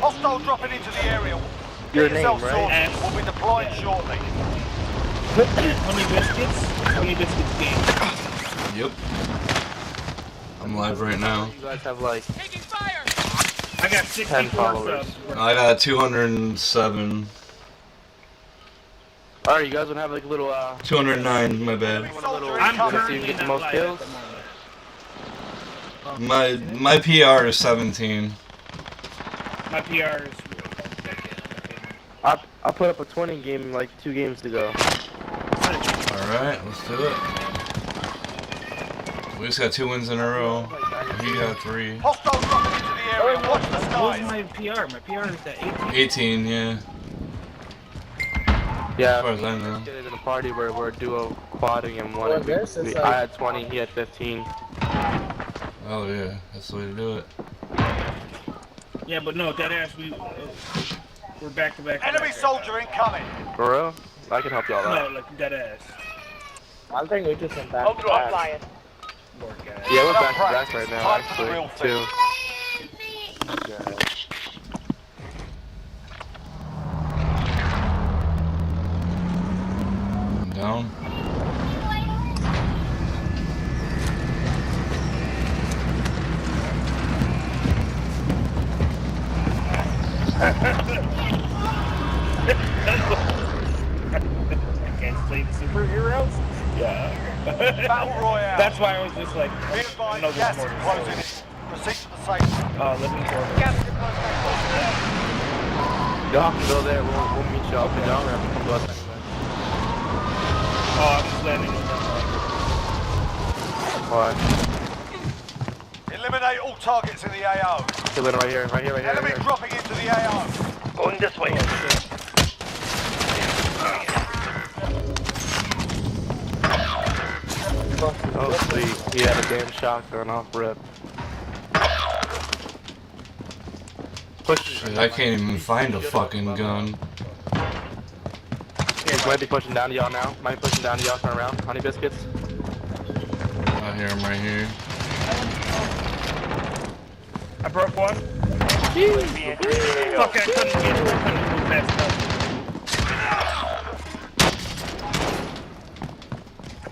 Hostile dropping into the area. Your name, right? We'll be deploying shortly. Honey Biscuits game. Yep. I'm live right now. You guys have like Taking fire. I got 10 followers. I got 207. Alright, you guys wanna have like a little 209, my bad. I'm see who gets the most kills? My PR is 17. My PR is. I put up a 20 game like 2 games to go. Alright, let's do it. We just got 2 wins in a row. He got 3. Hostile dropping into the area. Watch the What was skies. my PR? My PR is at 18. 18, yeah. Yeah, As far as I know. we did in a party where we're duo quadding and one. I had 20, he had 15. Oh yeah, that's the way to do it. Yeah, but no, that ass, we're back to back. Enemy soldier incoming. For real? I can help y'all out. No, like dead ass. I think we just went back. Hold on, flying. More guys. Yeah, we're back to back right now, Time for the real actually. thing. 2. Yeah. I'm down. I can't play the superheroes? Yeah. Battle Royale. That's why I was just like, Be I advised, know gas there's is more. closing in. Proceed to the safe zone. Living quarters. Y'all can go there, we'll meet y'all, but y'all have to come to us anyway. Oh, I'm just landing on that Alright. Eliminate all targets in the AO. Okay, right here, right here, right here. Enemy Right here. dropping into the AO. Going this way. Oh, sweet. He had a damn shotgun off rip. Push. Shit, I can't even find a fucking gun. He might be pushing down to y'all now. Might be pushing down to y'all. Turn around. Honey biscuits. I hear him right here. I broke one. Fuck, I couldn't move fast enough.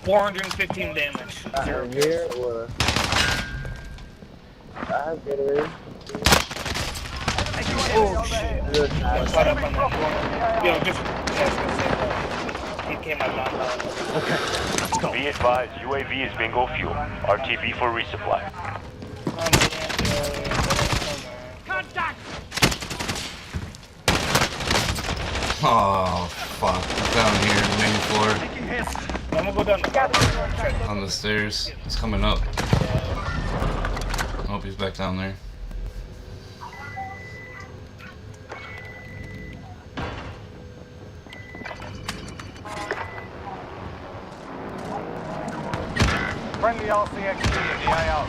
415 damage. Zero. Here or I get it. Oh shit. Good. Caught up on that. Yo, just he came out on Be advised, UAV is bingo fuel. RTB for resupply. Contact. Oh fuck! Down here, the main floor, I'm gonna go down the on the stairs. It's coming up. I hope he's back down there. Friendly RCXD in the AO.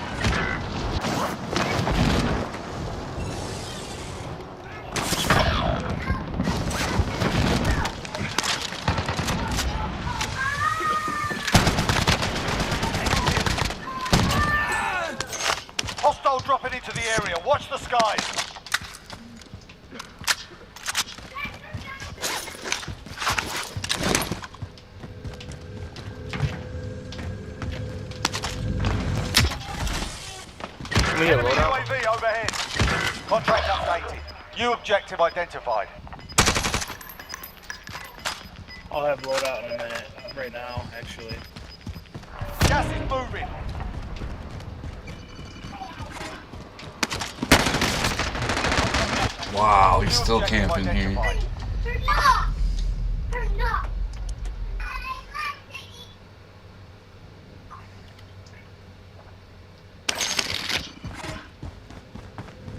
Hostile dropping into the area. Watch the skies. Enemy Enemy UAV overhead. Contract updated. New objective identified. I'll have loadout in a minute. Right now, actually. Gas is moving. Wow, he's New still objective camping here. identified.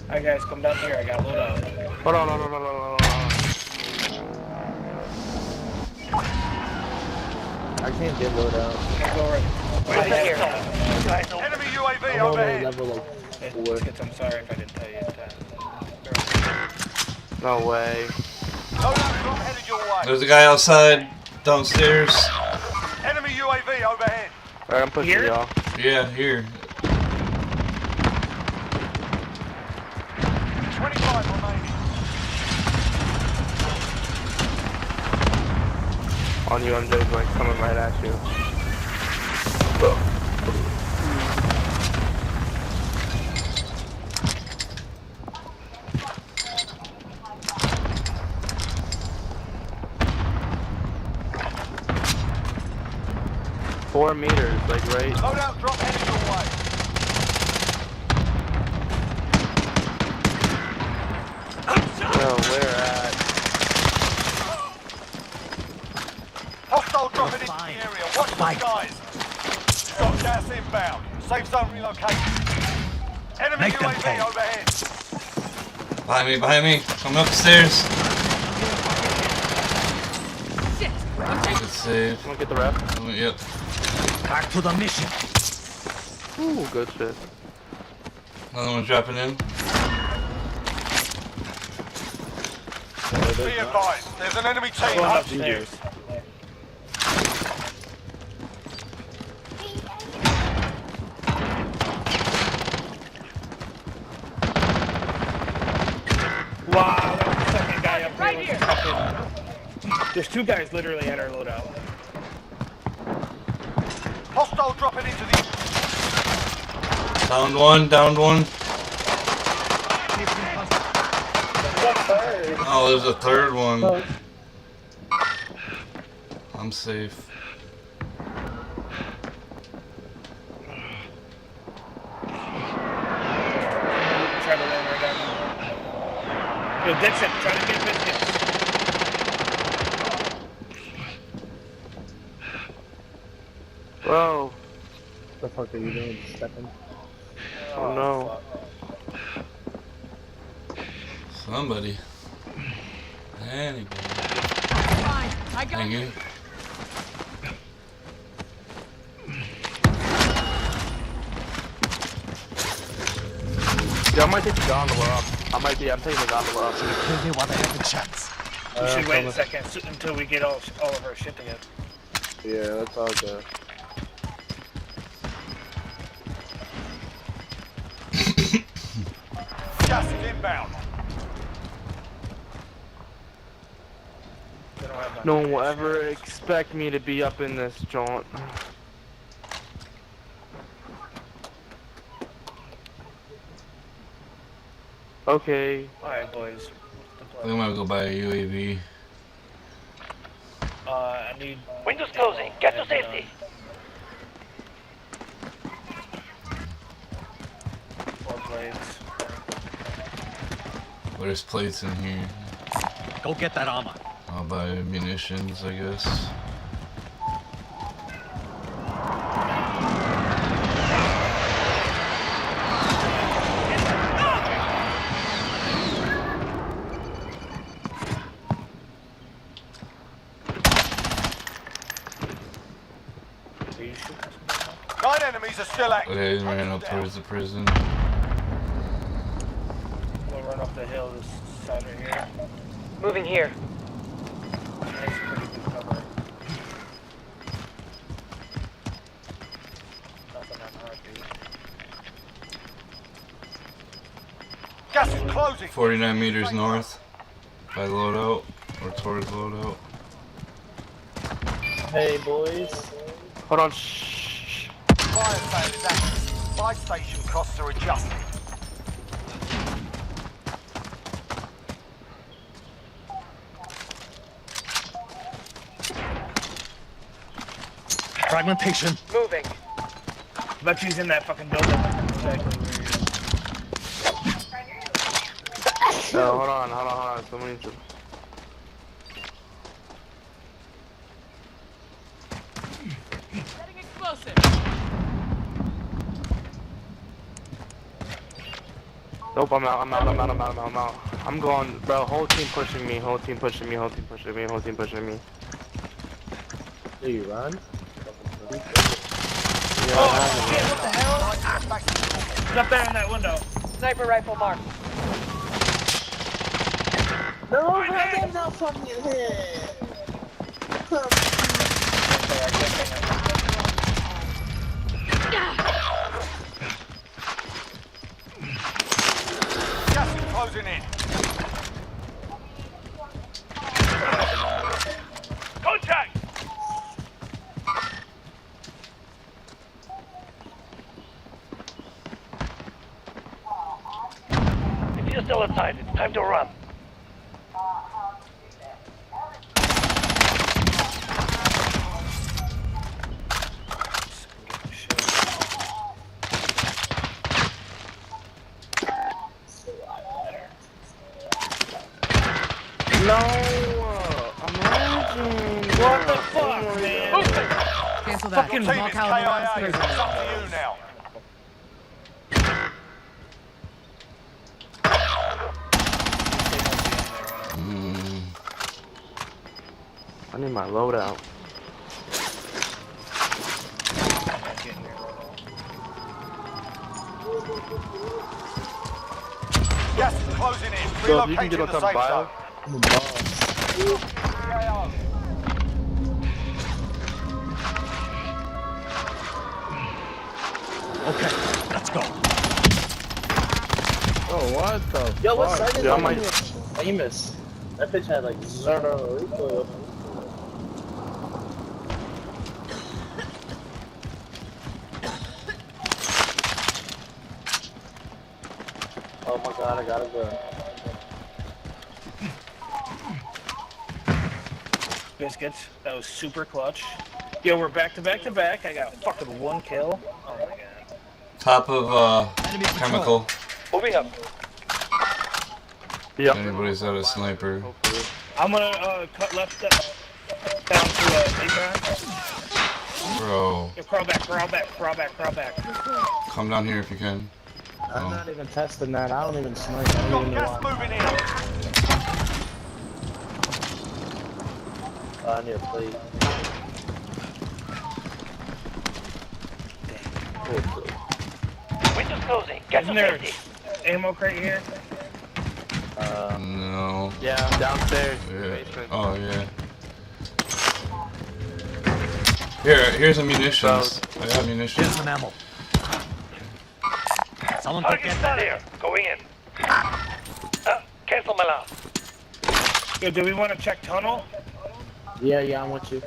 Alright guys, come down here. I got loadout. Hold on, hold on, hold on, hold on. I can't get load out. Go right here. Enemy UAV I'm only overhead. level like 4. I'm sorry if I didn't tell you that. No way. Loadout drop headed your way. There's a guy outside, downstairs. Enemy UAV overhead. Alright, I'm pushing Here? y'all. Yeah, here. 20 On you, MJ's like coming right at you. 4 meters, like right. Loadout drop heading your way. Yo, where at? Hostile dropping into the area. Watch the skies. Got gas inbound. Safe zone relocated. Enemy UAV overhead. Behind me. Coming up the stairs. Good save. Wanna get the rep? Yep. Back to the mission. Ooh, good shit. Another one dropping in. Be advised, there's an enemy team Going hunting you. upstairs. Wow, that was the second guy up Right here. There's 2 guys literally at our loadout. Hostile dropping into the... Downed one. Oh, there's a third one. I'm safe. Try to land right down. Yo, Dixon, try to get biscuits. Bro. What the fuck are you doing? Stepping? Oh no. Somebody. Anybody. Fine. I got Thank you. Yeah, I might take the gondola up. I'm taking the gondola up. Kill me while they have the chance. We should wait a second until we get all of our shit together. Yeah, that's all good. Gas is inbound. They don't have my- No one will ever expect me to be up in this jaunt. Okay. Alright, boys. I think I'm gonna go buy a UAV. I need... Windows closing. Get to safety. More blades. There's plates in here. Go get that armor. I'll buy munitions, I guess. Are you shooting us? 9 enemies are still active. Okay, he ran up towards the prison. We'll run up the hill this side right here. Moving here. Nice, pretty good cover. Nothing on heartbeat. Gas is closing. 49 meters north. By loadout. Or towards loadout. Hey, boys. Hold on. Shh. Fire sale is active. Buy station costs are adjusted. Fragmentation. Moving. But she's in that fucking building. Exactly where No, hold on. Someone needs to. Setting explosive. Nope, I'm out. I'm going, bro. Whole team pushing me. Do you run? Yeah, What the hell? He's up there in that window. Sniper rifle mark. No, that's not fucking head. Gas is closing in. Contact! you're still inside. It's time to run. No! Imagine! What the fuck, man? Cancel that. Fucking Team Small is caliber KIA. rounds It's clear. up to you now. I need my loadout. Gas is closing in. So if you can get Relocating on the top of safe bio, zone. KIA. Okay, let's go. Oh, what the Yo, what fuck? side is Yeah, I that might- famous? That bitch had like zero recoil. Oh my god, I gotta go. Biscuits. That was super clutch. Yo, we're back to back to back. I got fucking 1 kill. Oh my god. Top of chemical. Moving up. Yep. Anybody's got a sniper. Hopefully. I'm gonna cut left down to Apex. Bro, Yo, crawl back, crawl back, crawl back, crawl back. come down here if you can. I'm not even testing that. I don't even snipe. I don't Got even know gas why. moving in. I need a plate. Windows closing. Get Isn't to there safety. ammo crate here? No. Yeah, downstairs. Yeah. Basement. Oh yeah. Here's a munitions. I got munitions. Here's some ammo. Someone pick Target's it. not here. Going in. Cancel my last. Yo, do we want to check tunnel? Yeah, I'm with you.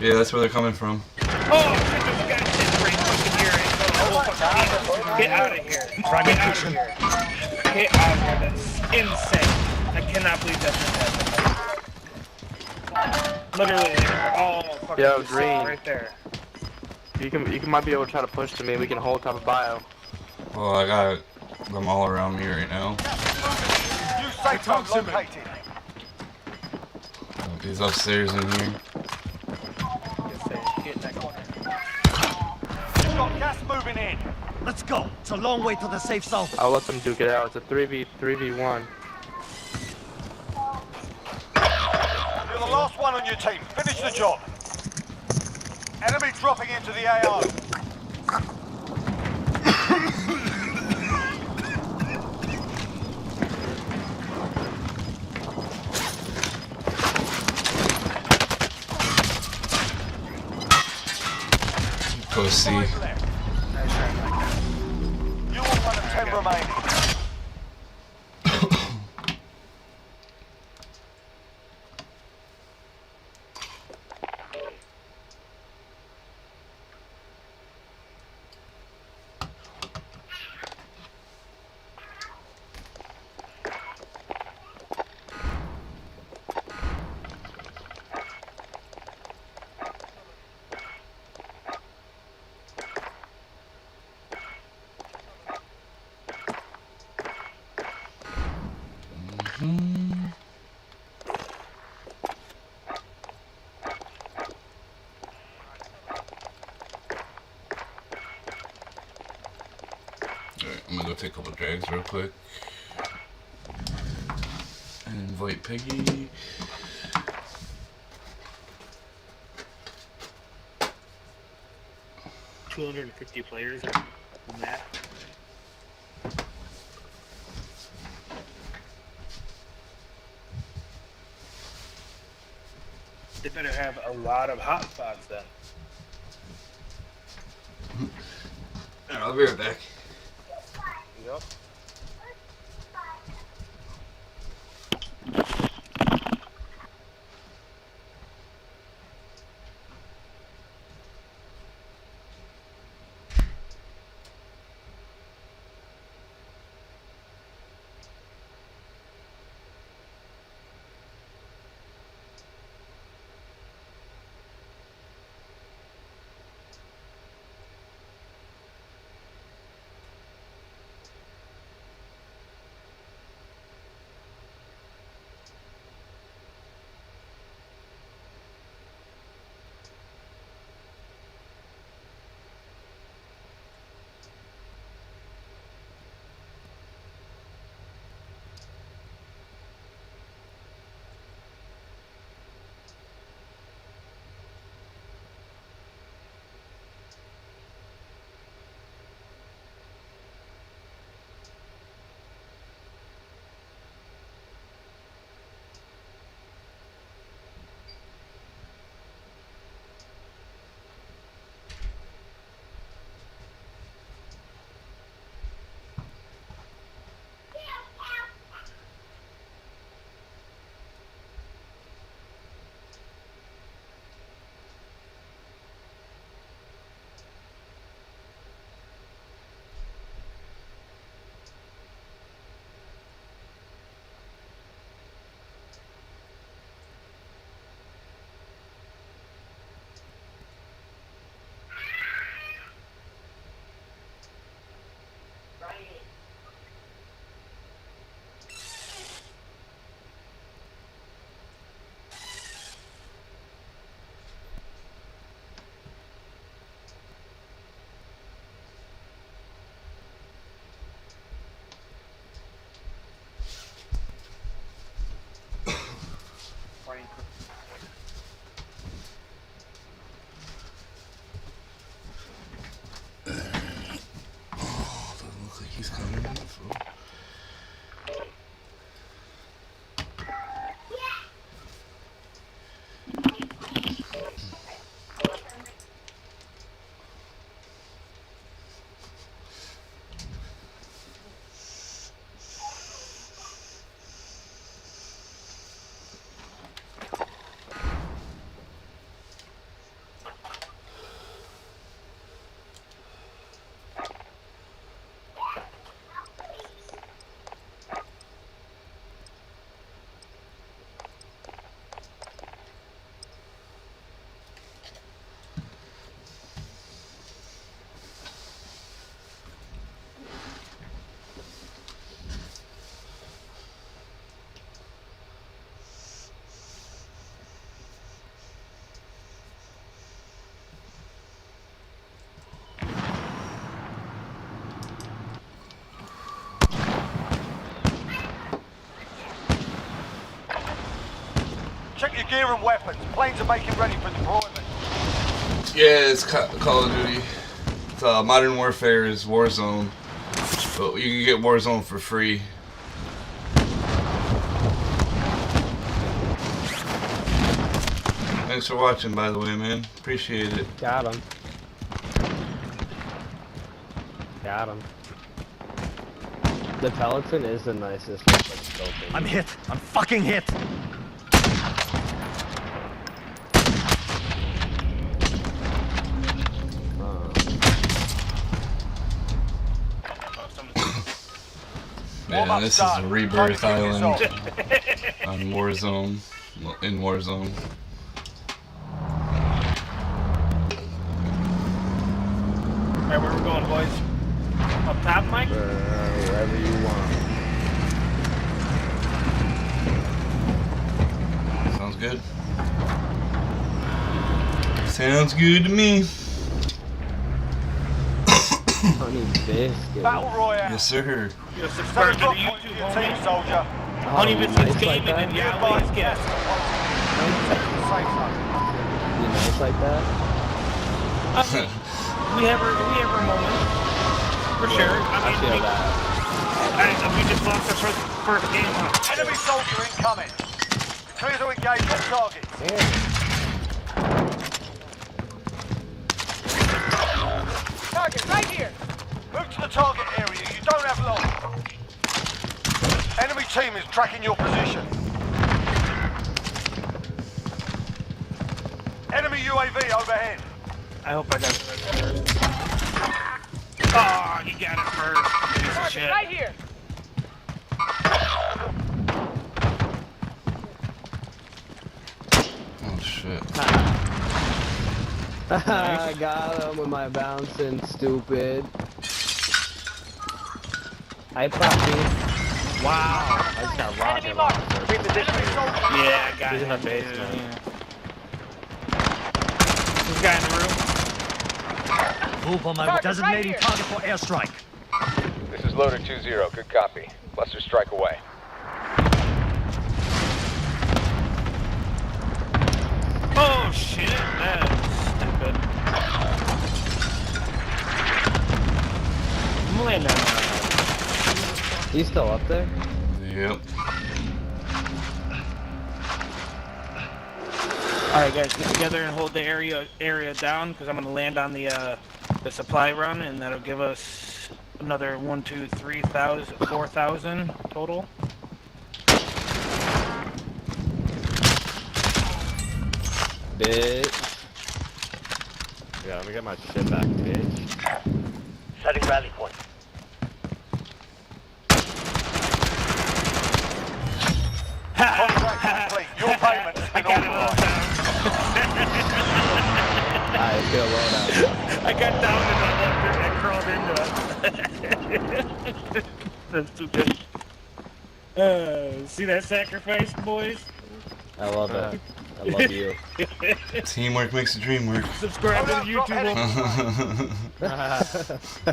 Yeah, that's where they're coming from. Oh, shit, there's a guy sitting right fucking here. Get out of here. Get out of here. Get out of here. That's insane. I cannot believe that's happening. Literally, they're all fucking Yo, just Green. right there. You might be able to try to push to me. We can hold top of bio. Well, I got them all around me right now. New safe zone located. He's upstairs in here. Get in that corner. You've got gas moving in. Let's go. It's a long way to the safe zone. I'll let them duke it out. It's a 3v1. You're the last one on your team. Finish the job. Enemy dropping into the AO. Go see. You want one of 10 remaining. Alright, I'm gonna go take a couple drags real quick. And invite Peggy. $250 players on the map. They better have a lot of hot spots then. Alright, I'll be right back. Yep. your gear and weapons. Planes are making ready for deployment. Yeah, it's Call of Duty. It's, Modern Warfare is Warzone, but you can get Warzone for free. Thanks for watching, by the way, man. Appreciate it. Got him. Got him. The Peloton is the nicest one, but still big. I'm hit. I'm fucking hit. Man, this is a Rebirth Island on Warzone, in Warzone. Alright, where we going, boys? Up top, Mike? Wherever you want. Sounds good. Sounds good to me. Honey biscuit. Battle Royale. Yes, sir. You're Set a subscribed to drop the point for YouTube, your team, homie. soldier. Honey biscuits nice like gaming that? and Be yeah, advised, always gas get. safe zone. You nice like that? We have our moment. For sure. I feel that. We just lost our first game. Huh? Enemy soldier incoming. Clear to engage all targets. Target right here. Move to the target area. You don't have long. Enemy team is tracking your position. Enemy UAV overhead. I hope I got it first. Oh, you got it first. Piece of Target shit. right here. Oh shit. I got him with my bouncing, stupid. I popped. Wow. I just got rocket Enemy marked. Repositioning. Yeah, I got He's it. in the basement. Yeah. This guy in the room. Move on my Target designating right here. target for airstrike. This is Loader 2-0. Good copy. Cluster strike away. Oh shit, that's stupid. I'm landing on that. He's still up there? Yep. Alright guys, get together and hold the area down because I'm gonna land on the supply run and that'll give us another 4,000 total. Bitch. Yeah, let me get my shit back, bitch. Setting rally point. Contract complete. Your payment has been authorized. I feel low now. I got down and I crawled into it. That's too good. See that sacrifice, boys? I love it. I love you. Teamwork makes the dream work. Subscribe to the Drop YouTube.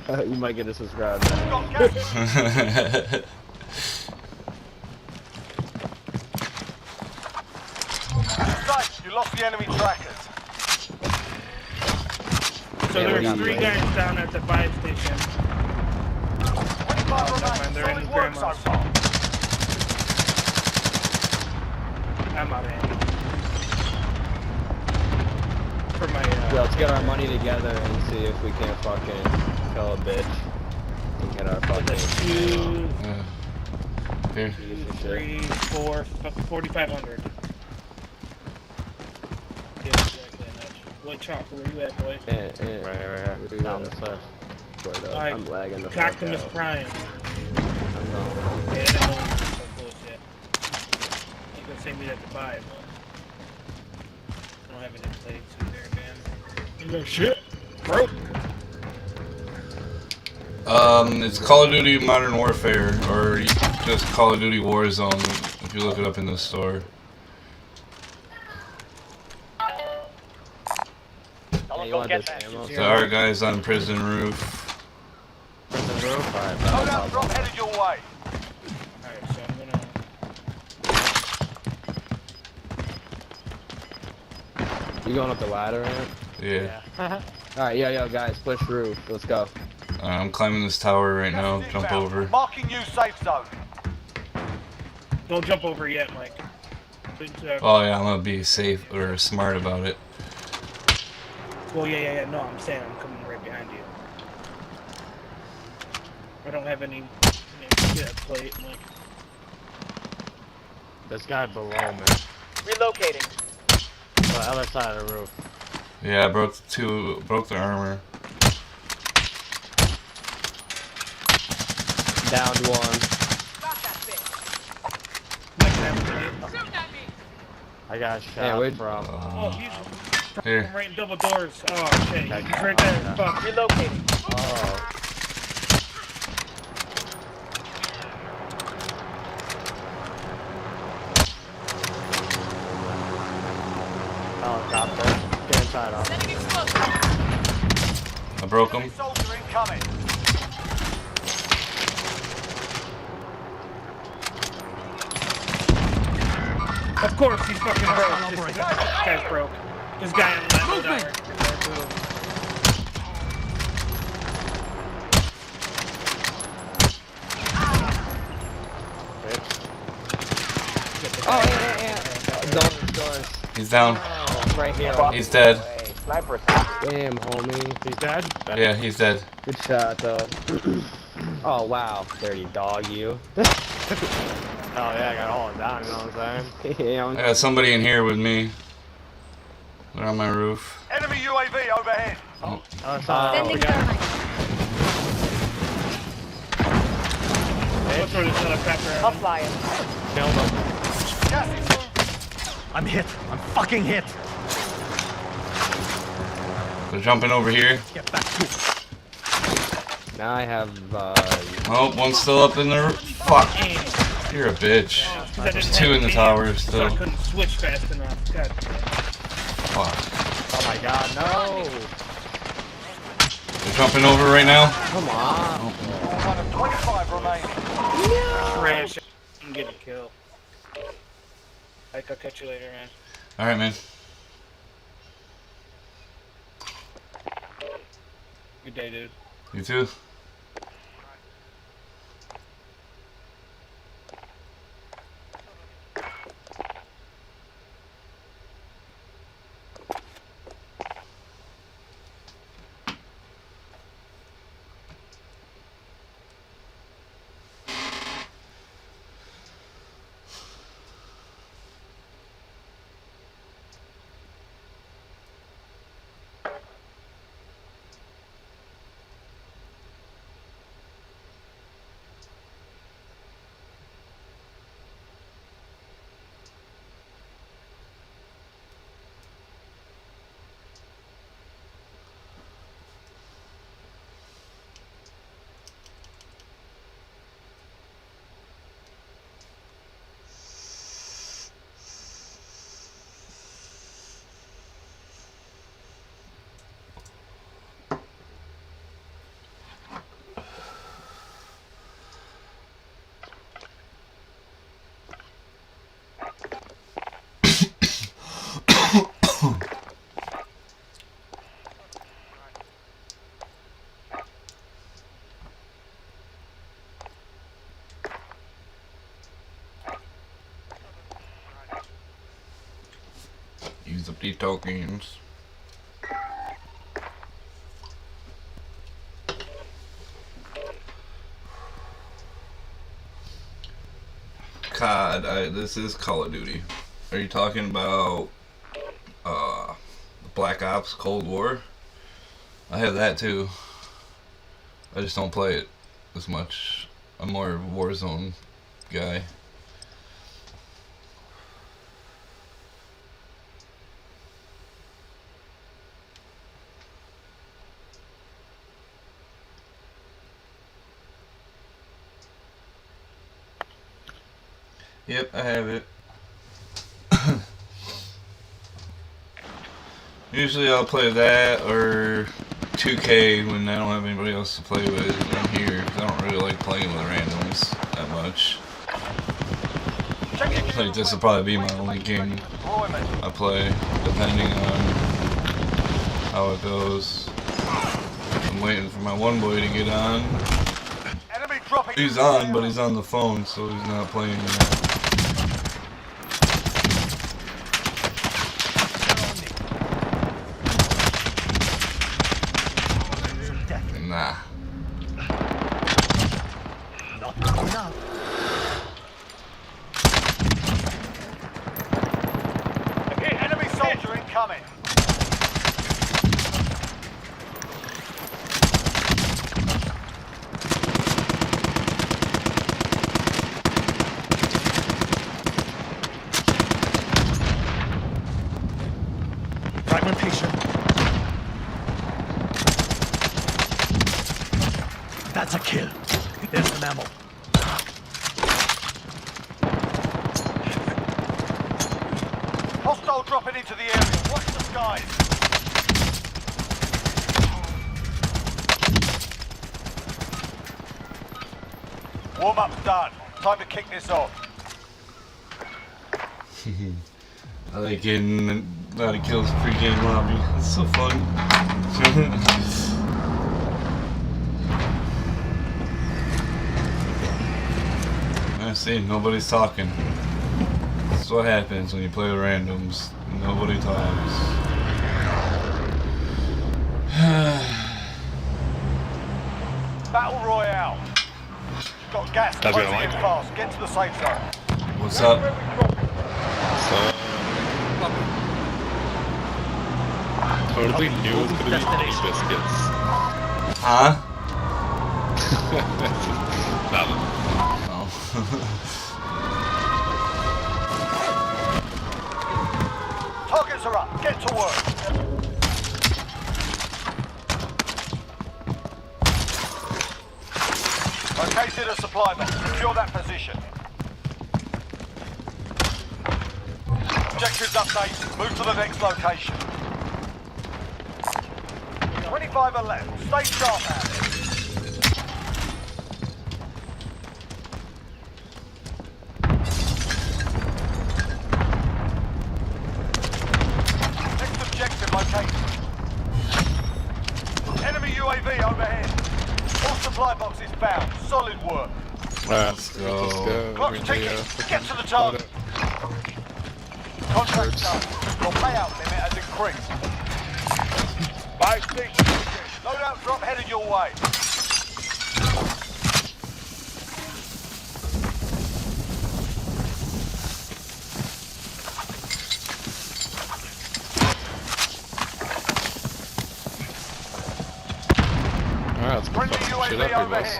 heading. You might get a subscribe now. Got gas. Safe. You lost the enemy trackers. So Yeah, there's we 3 got guys down at the buy station. 25 never mind, remain. they're in Solid work so grandma's. far. I'm out of here. For my, Yeah, let's get our money together and see if we can't fucking kill a bitch. And get our fucking... 2, Here. 3, 4, 4,500. Yeah, exactly. What chalk? Where you at, boy? Right here. We down this left. Alright, I'm lagging the fuck Coctimus out. Prime. I'm going. Yeah, that one was so close yet. You can say me that to buy, but I don't have it in place too there, man. No shit, bro. It's Call of Duty Modern Warfare, or just Call of Duty Warzone, if you look it up in the store. Hey, you want this ammo? So our guys on prison roof. Prison roof? Alright, Hold up, drop headed your way. Alright, so I'm gonna You going up the ladder, man? Yeah. Alright, yo, guys, push roof. Let's go. I'm climbing this tower right now. Gas is Jump inbound. over. Marking new safe zone. Don't jump over yet, Mike. Oh yeah, I'm gonna be safe or smart about it. Well, yeah. No, I'm saying I'm coming right behind you. I don't have any plate, Mike. This guy below me. Relocating. The other side of the roof. Yeah, I broke the armor. Downed one. I got shot from. Oh, he's Here. right in double doors. Oh, shit. He's right there. Fuck. Relocating. Oh. Helicopter. Get inside off. I broke him. Soldier incoming. Of course, he's fucking broke. This guy's broke. This guy on the left side. Oh, yeah. Doors. He's down. Oh, right here. He's dead. Damn, homie. He's dead? Yeah, he's dead. Good shot, though. Oh, wow. Dirty dog, you. Oh, yeah, I got all it down, you know what I'm saying? Yeah, I got somebody in here with me. They're on my roof. Enemy UAV overhead. Sending thermite. Let's throw this helicopter I'll out. fly it. Killed him. Gas is moving. I'm hit. I'm fucking hit. They're jumping over here. Get back here. Now I have, Oh, one's still up in there. Fuck. You're a bitch. There's two in the tower So still. I couldn't switch fast enough. God damn. Fuck. Oh my god, no! They're jumping over right now. Come on! 125 remaining. Trash. I'm getting killed. I'll catch you later, man. Alright, man. Good day, dude. You too. Use up the tokens. COD, this is Call of Duty. Are you talking about Black Ops Cold War? I have that too. I just don't play it as much. I'm more of a Warzone guy. Yep, I have it. Usually I'll play that or 2K when I don't have anybody else to play with when I'm here, 'cause I don't really like playing with randoms that much. Like, this will probably be my only game I play, depending on how it goes. I'm waiting for my one boy to get on. He's on, but he's on the phone, so he's not playing yet. Nah. Not enough. Enemy soldier incoming. Fragmentation. That's a kill. There's some ammo. Hostile dropping into the area. Watch the skies. Warm up's done. Time to kick this off. I like getting a lot of kills pre-game lobby. It's so fun. I see, nobody's talking. That's what happens when you play with randoms. Nobody talks. Battle Royale. Got gas closing in fast. Get to the safe zone. What's up? Totally new to the biscuits. Huh? Nothing. Oh. Targets are up. Get to work. Located a supply box. Secure that position. Objectives updated. Move to the next location. 25 are left. Stay sharp out there. Next objective located. Enemy UAV overhead. All supply boxes found. Solid work. Let's go. Clock's ticking. Get to the target. Contract done. Your payout limit has increased. Buy station. Loadout drop headed your way. Alright, let's go fuck some shit up here, boss.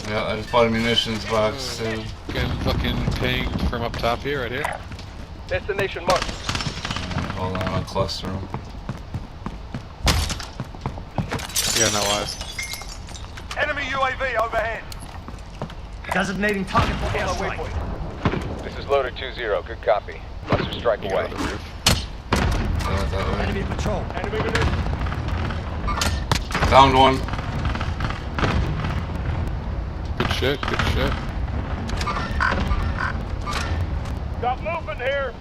Yeah, I just bought a munitions box too. Getting fucking pinged from up top here, right here. Destination marked. Hold on, I'll cluster them. Yeah, no lies. Enemy UAV overhead. Designating target for On the airstrike. waypoint. This is loader 2-0. Good copy. Cluster strike You away. got the roof. That way. Enemy patrol. Enemy minute. Downed one. Good shit, good shit. Got movement here.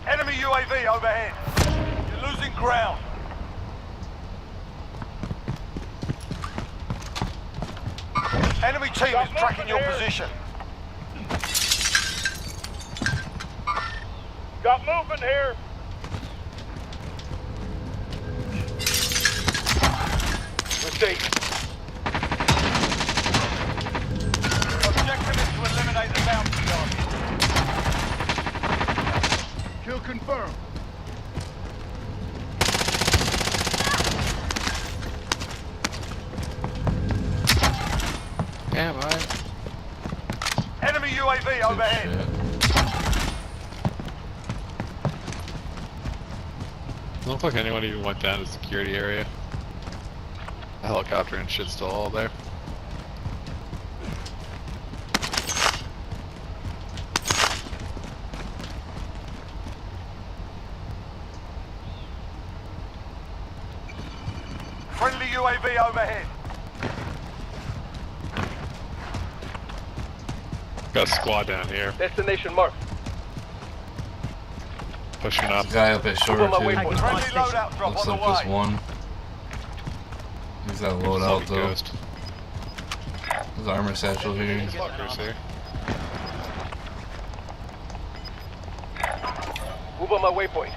Enemy UAV overhead. You're losing ground. Enemy team is tracking your position. Got movement here. Receipt. Objective is to eliminate the bounty target. Kill confirmed. Damn, alright. Enemy UAV overhead. Shit. Doesn't look like anyone even went down to the security area. The helicopter and shit's still all there. Friendly UAV overhead. Got a squad down here. Destination marked. Pushing up. There's a guy up at shore Move on my too. waypoint. Friendly loadout drop Looks on the like just way. one. He's got a loadout though. Ghost. There's an armor satchel here. Fuckers here. Move on my waypoint.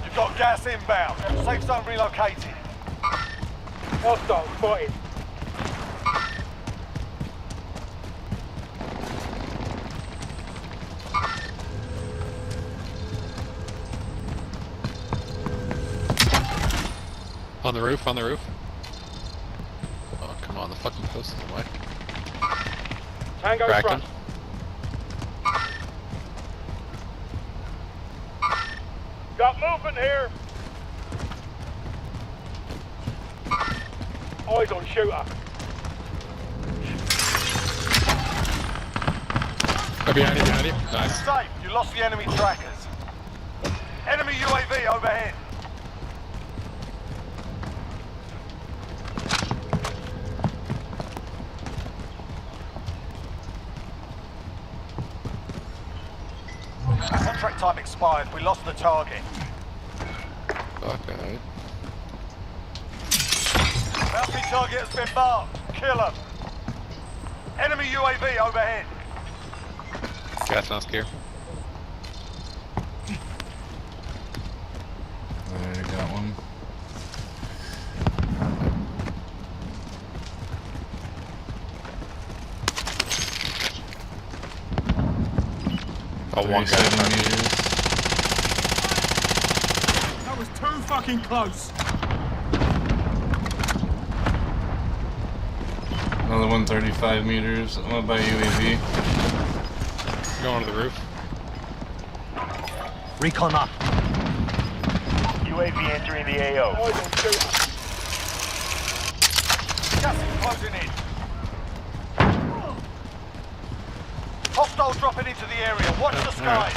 You've got gas inbound. Safe zone relocated. Hostile spotted. On the roof, on the roof. Oh, come on, the fucking post is in the way. Tango Cracked front. him. Got movement here. Eyes on shooter. Oh, behind you, behind you. Nice. Safe. You lost the enemy trackers. Enemy UAV overhead. Contract time expired. We lost the target. Fuck, alright. Bounty target has been marked. Kill him. Enemy UAV overhead. Gas mask here. There, got one. Oh, one guy. 37 meters. That was too fucking close. Another one 35 meters. I'm gonna buy UAV. Going to the roof. Recon up. UAV entering the AO. Eyes on shooter. Gas is closing in. Hostiles dropping into the area. Watch the skies.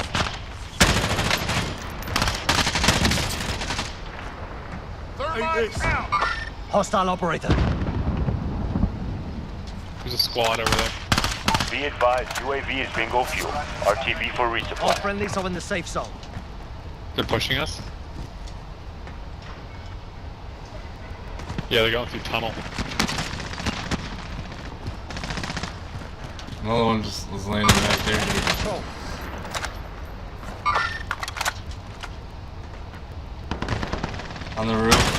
Hostile operator. There's a squad over there. Be advised, UAV is bingo fuel. RTB for All resupply. friendlies are in the safe zone. They're pushing us. Yeah, they're going through tunnel. Another one just was landing back there. Control. On the roof.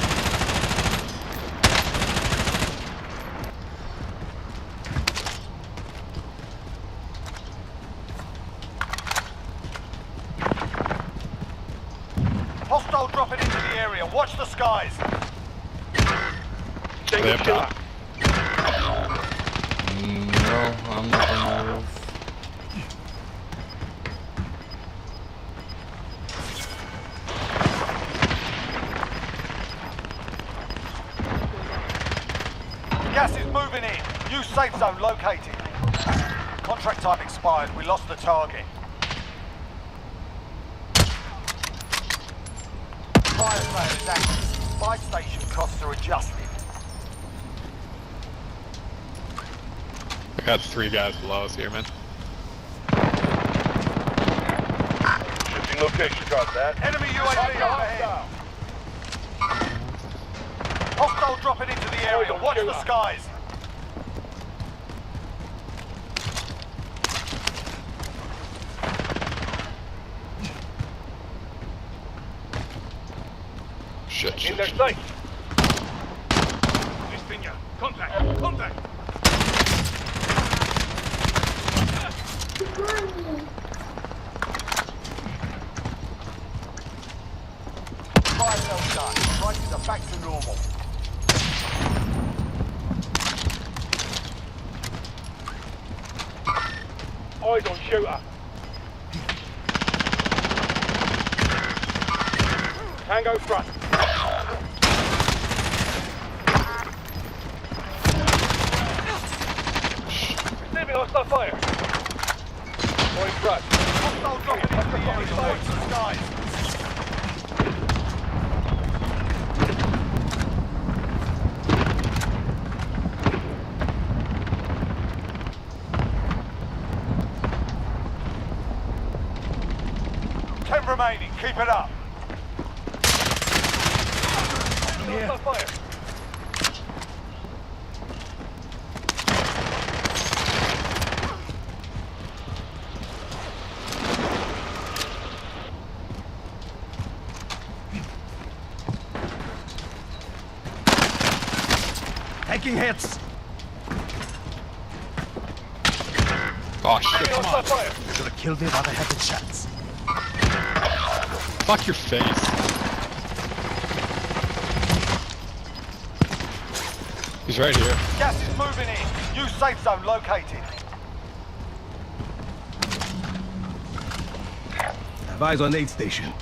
Hostile dropping into the area. Watch the skies. They have got. No, I'm not on the roof. Gas is moving in. New safe zone located. Contract time expired. We lost the target. Fire sale is active. Buy station costs are adjusted. I got 3 guys below us here, man. Shifting location. Got that. Enemy UAV overhead. Hostile dropping into the area. Watch the skies. Shit, In shit, their shit. sight. Contact. Contact. Fire cell done. Prices are back to normal. Eyes on shooter. Tango front. fire. Point truck. Hostile dropping into the area. Watch the skies. Ten remaining. Keep it up. Hostile fire. Taking hits. Oh shit, come Hostile on. fire. Should have killed me while I had the chance. Fuck your face. He's right here. Gas is moving in. New safe zone located. Advise on aid station.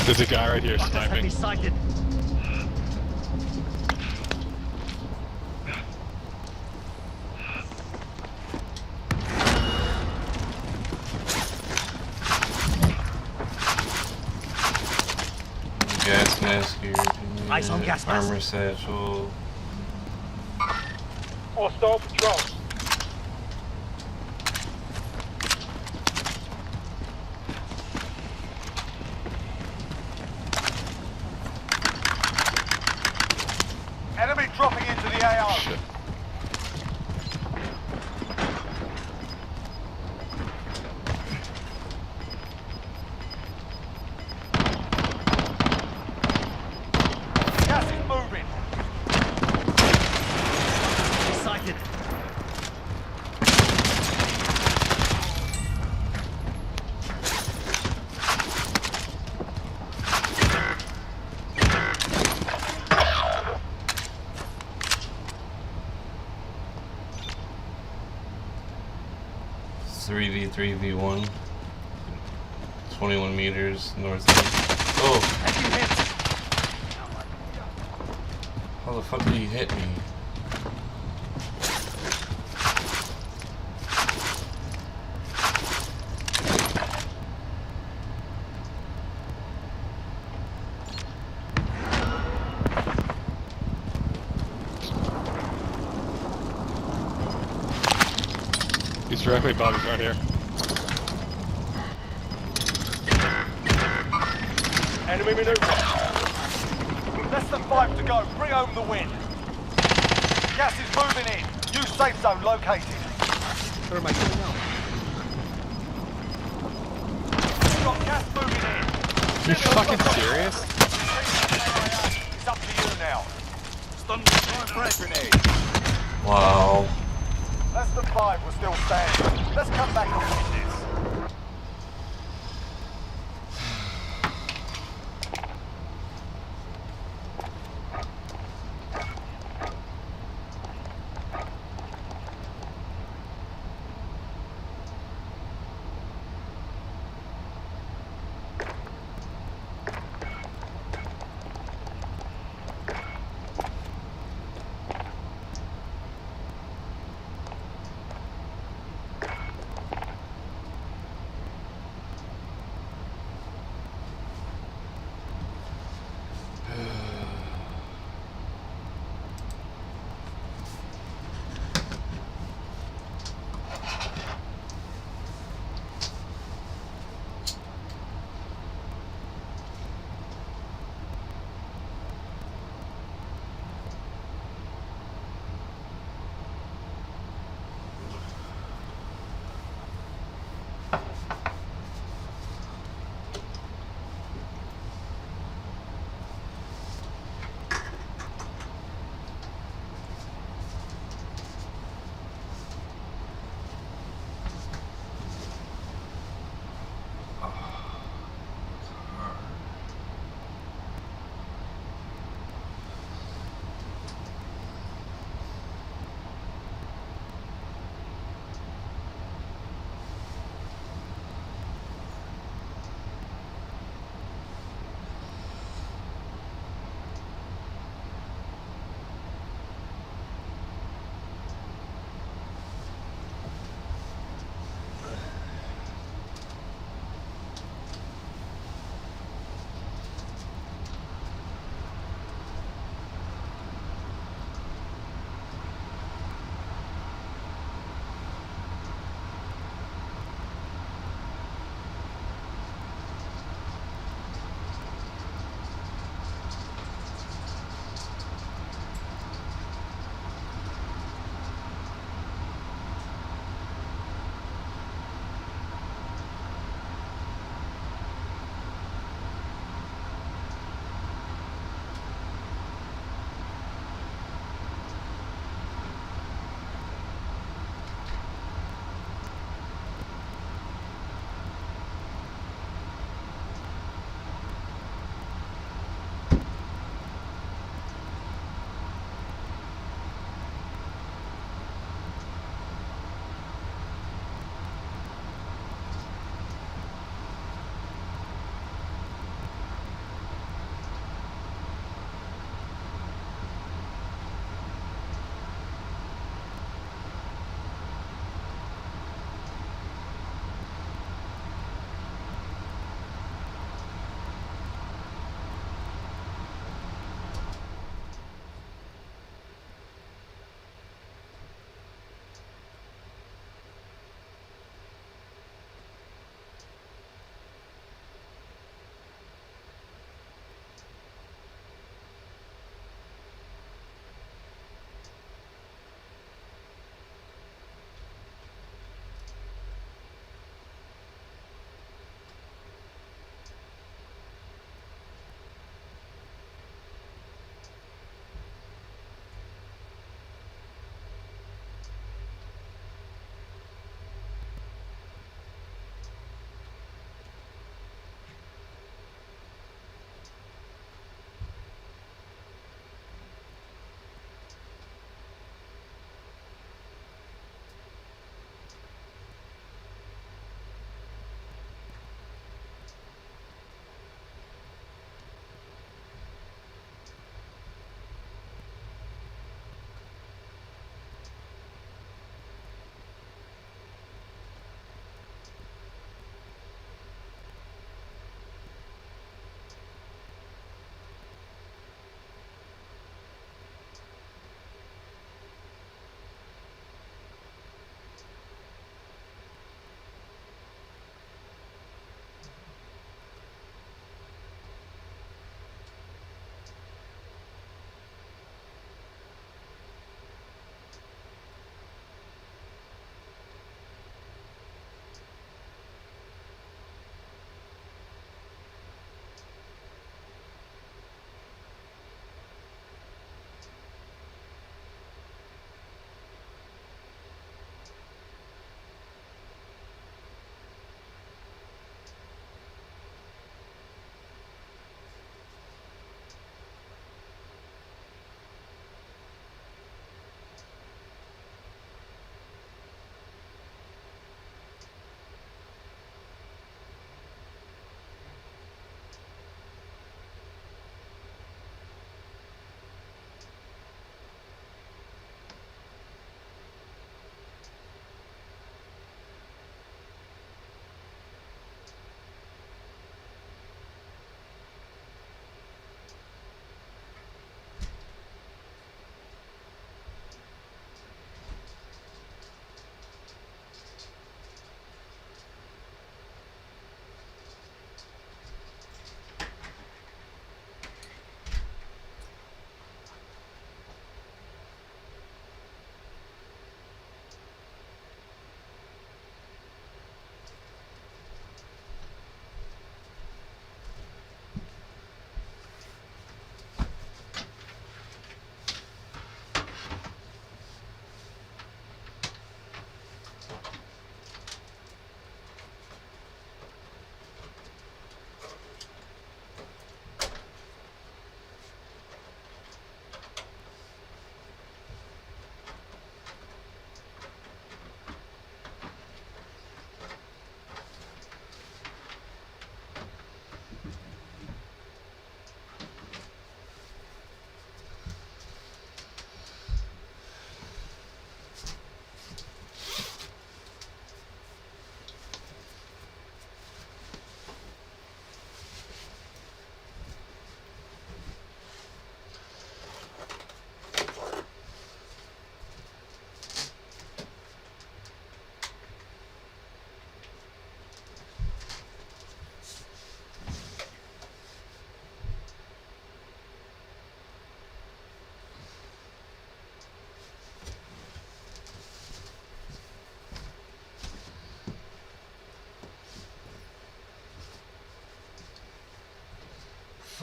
There's a guy right here sniping. Sighted. Gas mask here. Eyes on gas mask. Armor satchel. Hostile patrol. Enemy dropping into the AO. Shit. Gas is moving. Sighted. It's 3v1. 21 meters northeast. Oh! Taking hits. How the fuck did he hit me? He's directly above us right here. Enemy maneuver. Less than 5 to go. Bring home the win. Gas is moving in. New safe zone located. Where am I going now? Got gas moving in. You fucking serious? It's up to you now. Wow. Less than 5 were still standing. Let's come back and win this.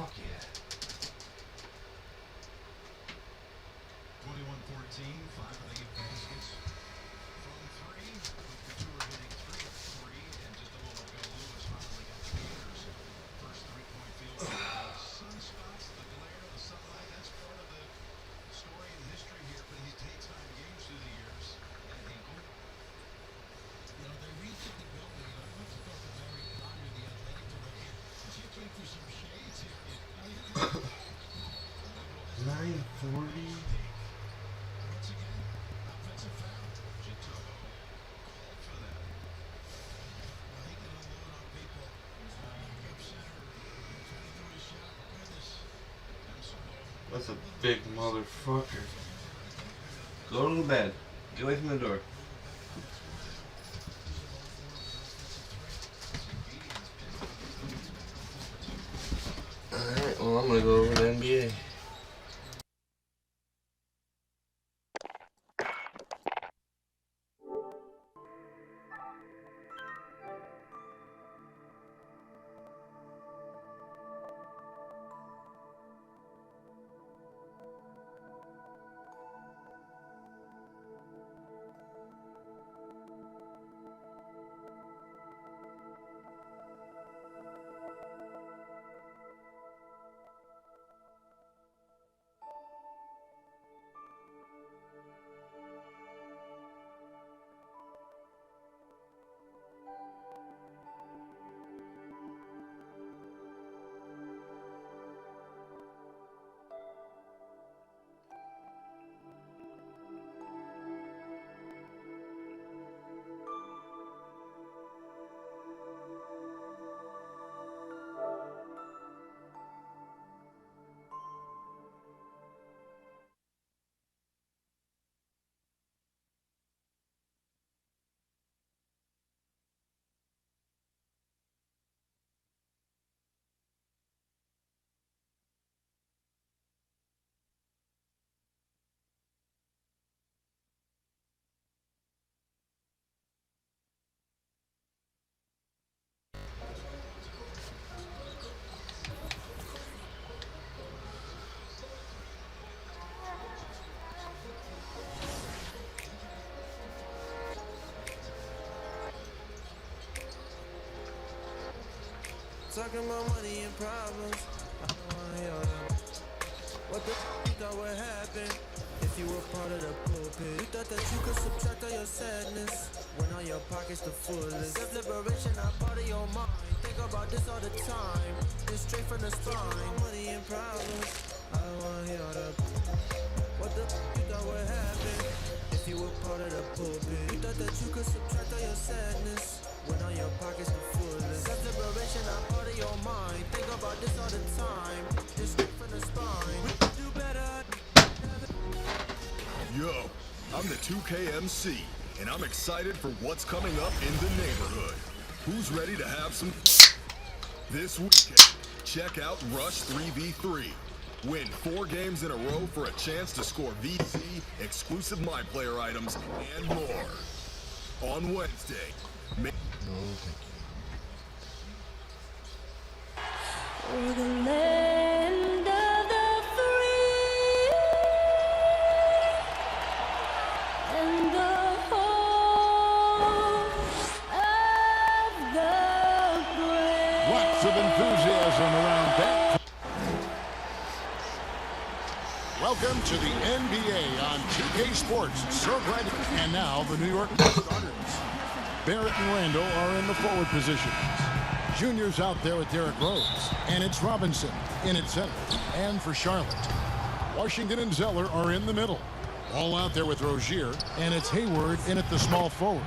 Fuck yeah. 21-14, 5 of the 8 baskets from 3. Couture hitting 3 of 3, and just a moment ago, Lewis finally got Peters' first three-point field goal. The sunspots, the glare, the sunlight, that's part of the story and history here for these daytime games through the years. And Hinkle, you know, they redid the building, and I want to talk to Barry Connor, the athletic director. She came through some shades here. I mean, 940. once again, offensive foul. Chitogo called for that. Well, he can unload on people. Up center, trying to do his shot. Look at this. That's a big motherfucker. Go to the bed. Get away from the door. Alright, well I'm gonna go over to the NBA. Talking about money and problems. I don't wanna hear them. What the you thought would happen if you were part of the pulpit? You thought that you could subtract all your sadness when all your pockets the fullest. Self-liberation, not part of your mind. Think about this all the time. It's straight from the spine. Money and problems. I don't wanna hear all the. What the you thought would happen if you were part of the pulpit? You thought that you could subtract all your sadness when all your pockets are fullest. Self-liberation, not part of your mind. Think about this all the time. It's straight from the spine. We can do better. Yo, I'm the 2KMC, and I'm excited for what's coming up in the neighborhood. Who's ready to have some fun? This weekend, check out Rush 3v3. Win 4 games in a row for a chance to score VC, exclusive My Player items, and more. On Wednesday, We're the land of the free and the home of the brave. Lots of enthusiasm around that. Welcome to the NBA on 2K Sports. So glad. And now the New York starters. Barrett and Randall are in the forward positions. Junior's out there with Derrick Rose. And it's Robinson in at center. And for Charlotte, Washington and Zeller are in the middle. All out there with Rozier. And it's Hayward in at the small forward.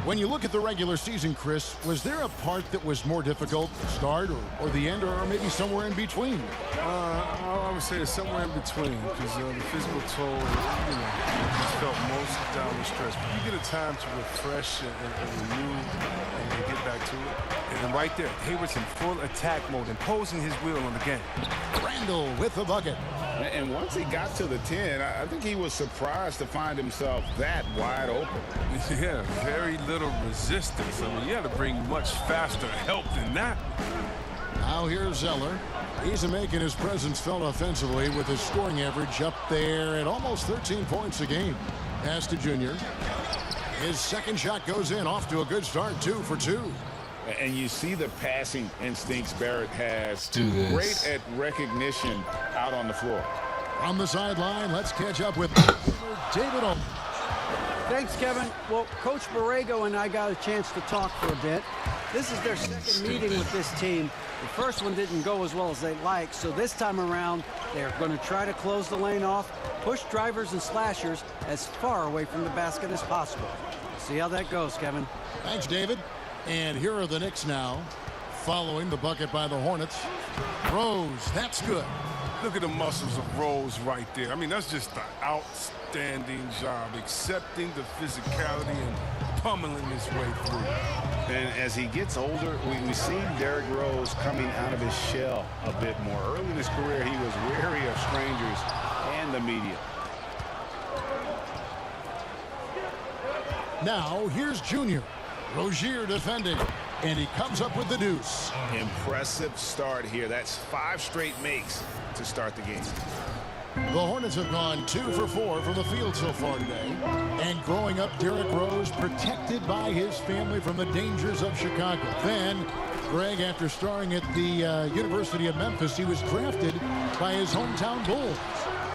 When you look at the regular season, Chris, was there a part that was more difficult, the start or the end, or maybe somewhere in between? I would say it's somewhere in between, because the physical toll, just felt most down the stretch. But you get a time to refresh and renew and get back to it. And then right there, Hayward's in full attack mode, imposing his will on the game. Randall with the bucket. And once he got to the 10, I think he was surprised to find himself that wide open. Yeah, very little resistance. I mean, you got to bring much faster help than that. Now here's Zeller. He's making his presence felt offensively with his scoring average up there at almost 13 points a game. Pass to Junior. His second shot goes in, off to a good start, 2 for 2. And you see the passing instincts Barrett has. Let's do this. Great at recognition out on the floor. On the sideline, let's catch up with David Olin. Thanks, Kevin. Well, Coach Borrego and I got a chance to talk for a bit. This is their second meeting with this team. The first one didn't go as well as they'd like, so this time around, they're going to try to close the lane off, push drivers and slashers as far away from the basket as possible. See how that goes, Kevin. Thanks, David. And here are the Knicks now, following the bucket by the Hornets. Rose, that's good. Look at the muscles of Rose right there. I mean, that's just an outstanding job, accepting the physicality and pummeling his way through. And as he gets older, we see Derrick Rose coming out of his shell a bit more. Early in his career, he was wary of strangers and the media. Now, here's Junior. Rozier defending, and he comes up with the deuce. Impressive start here. That's 5 straight makes to start the game. The Hornets have gone 2 for 4 from the field so far today. And growing up, Derrick Rose protected by his family from the dangers of Chicago. Then, Greg, after starring at the University of Memphis, he was drafted by his hometown Bulls.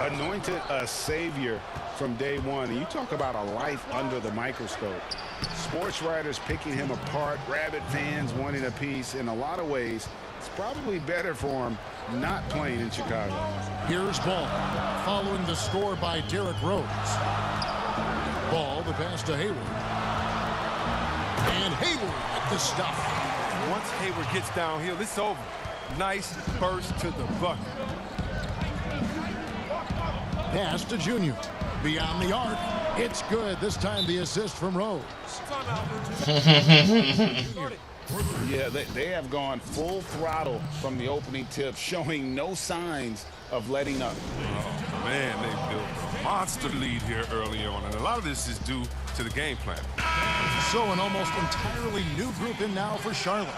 Anointed a savior from day one. And you talk about a life under the microscope. Sports writers picking him apart, rabid fans wanting a piece. In a lot of ways, it's probably better for him not playing in Chicago. Here's Ball, following the score by Derrick Rose. Ball, the pass to Hayward. And Hayward with the stuff. Once Hayward gets downhill, it's over. Nice burst to the bucket. Pass to Junior. Beyond the arc. It's good. This time the assist from Rose. Yeah, they have gone full throttle from the opening tip, showing no signs of letting up. Oh, man, they built a monster lead here early on, and a lot of this is due to the game plan. So an almost entirely new group in now for Charlotte.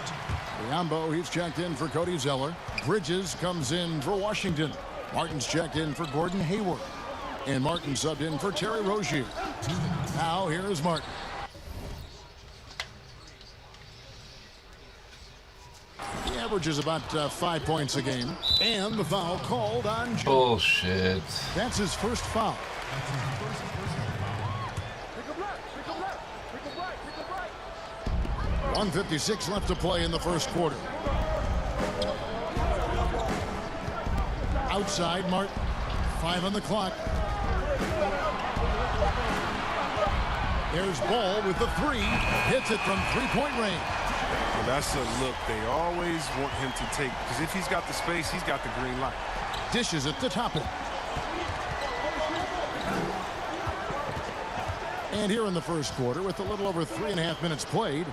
Biombo, he's checked in for Cody Zeller. Bridges comes in for Washington. Martin's checked in for Gordon Hayward. And Martin subbed in for Terry Rozier. Now here is Martin. He averages about 5 points a game. And the foul called on Joe. Bullshit. That's his first foul. .156 left to play in the first quarter. Outside, Martin. 5 on the clock. There's Ball with the 3. Hits it from 3-point range. Well, that's a look they always want him to take, because if he's got the space, he's got the green light. Dishes it to Toppin. And here in the first quarter, with a little over 3.5 minutes played,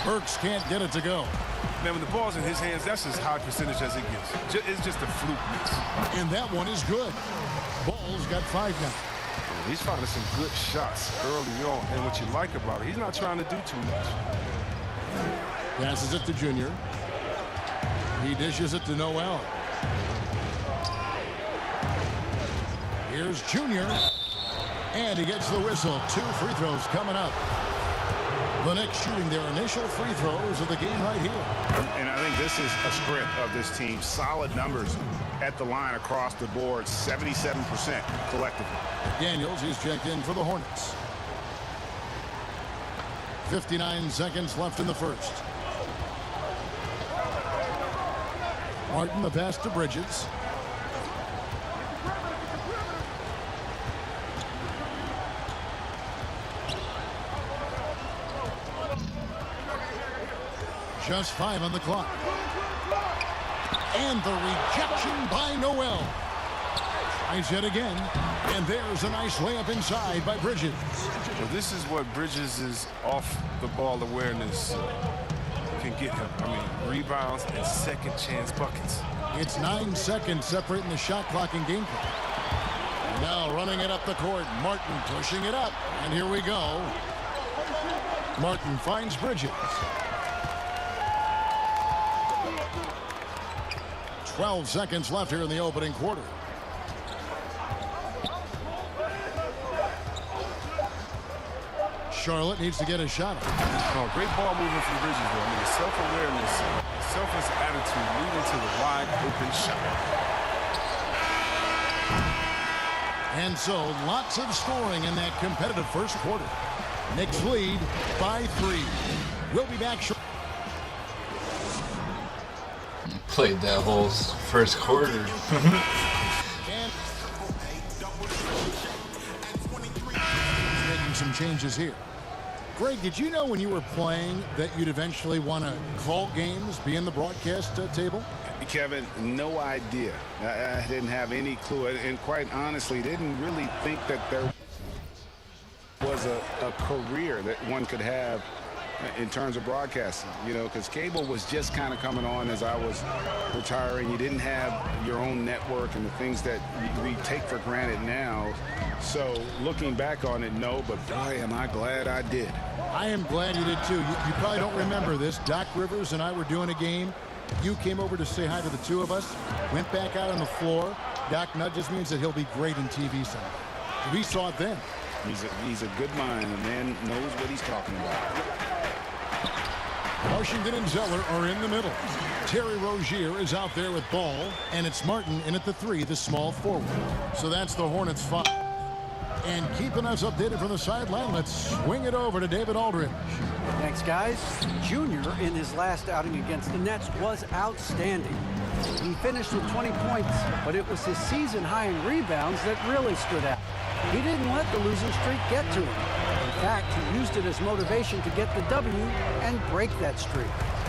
Burks can't get it to go. Man, when the ball's in his hands, that's as high percentage as it gets. It's just a fluke miss. And that one is good. Ball's got 5 now. He's finding some good shots early on, and what you like about it, he's not trying to do too much. Passes it to Junior. He dishes it to Noel. Here's Junior. And he gets the whistle. 2 free throws coming up. The Knicks shooting their initial free throws of the game right here. And I think this is a script of this team. Solid numbers at the line across the board. 77% collectively. Daniels, he's checked in for the Hornets. 59 seconds left in the first. Martin, the pass to Bridges. Just 5 on the clock. And the rejection by Noel. Tries it again. And there's a nice layup inside by Bridges. Well, this is what Bridges' off-the-ball awareness can get him. I mean, rebounds and second-chance buckets. It's 9 seconds separating the shot clock and game clock. Now running it up the court. Martin pushing it up. And here we go. Martin finds Bridges. 12 seconds left here in the opening quarter. Charlotte needs to get a shot. Oh, great ball movement from Bridges, though. I mean, the self-awareness, selfless attitude leading to the wide open shot. And so, lots of scoring in that competitive first quarter. Knicks lead by 3. We'll be back shortly. Played that whole first quarter. Making some changes here. Greg, did you know when you were playing that you'd eventually want to call games, be in the broadcast table? Kevin, no idea. I didn't have any clue, and quite honestly, didn't really think that there was a career that one could have in terms of broadcasting, you know, because cable was just kind of coming on as I was retiring. You didn't have your own network and the things that we take for granted now. So looking back on it, no, but boy, am I glad I did. I am glad you did too. You probably don't remember this. Doc Rivers and I were doing a game. You came over to say hi to the two of us, went back out on the floor. Doc nudges me and said he'll be great in TV someday. We saw it then. He's a good mind. The man knows what he's talking about. Washington and Zeller are in the middle. Terry Rozier is out there with ball, and it's Martin in at the 3, the small forward. So that's the Hornets 5. And keeping us updated from the sideline, let's swing it over to David Aldridge. Thanks, guys. Junior, in his last outing against the Nets, was outstanding. He finished with 20 points, but it was his season high in rebounds that really stood out. He didn't let the losing streak get to him. In fact, he used it as motivation to get the W and break that streak.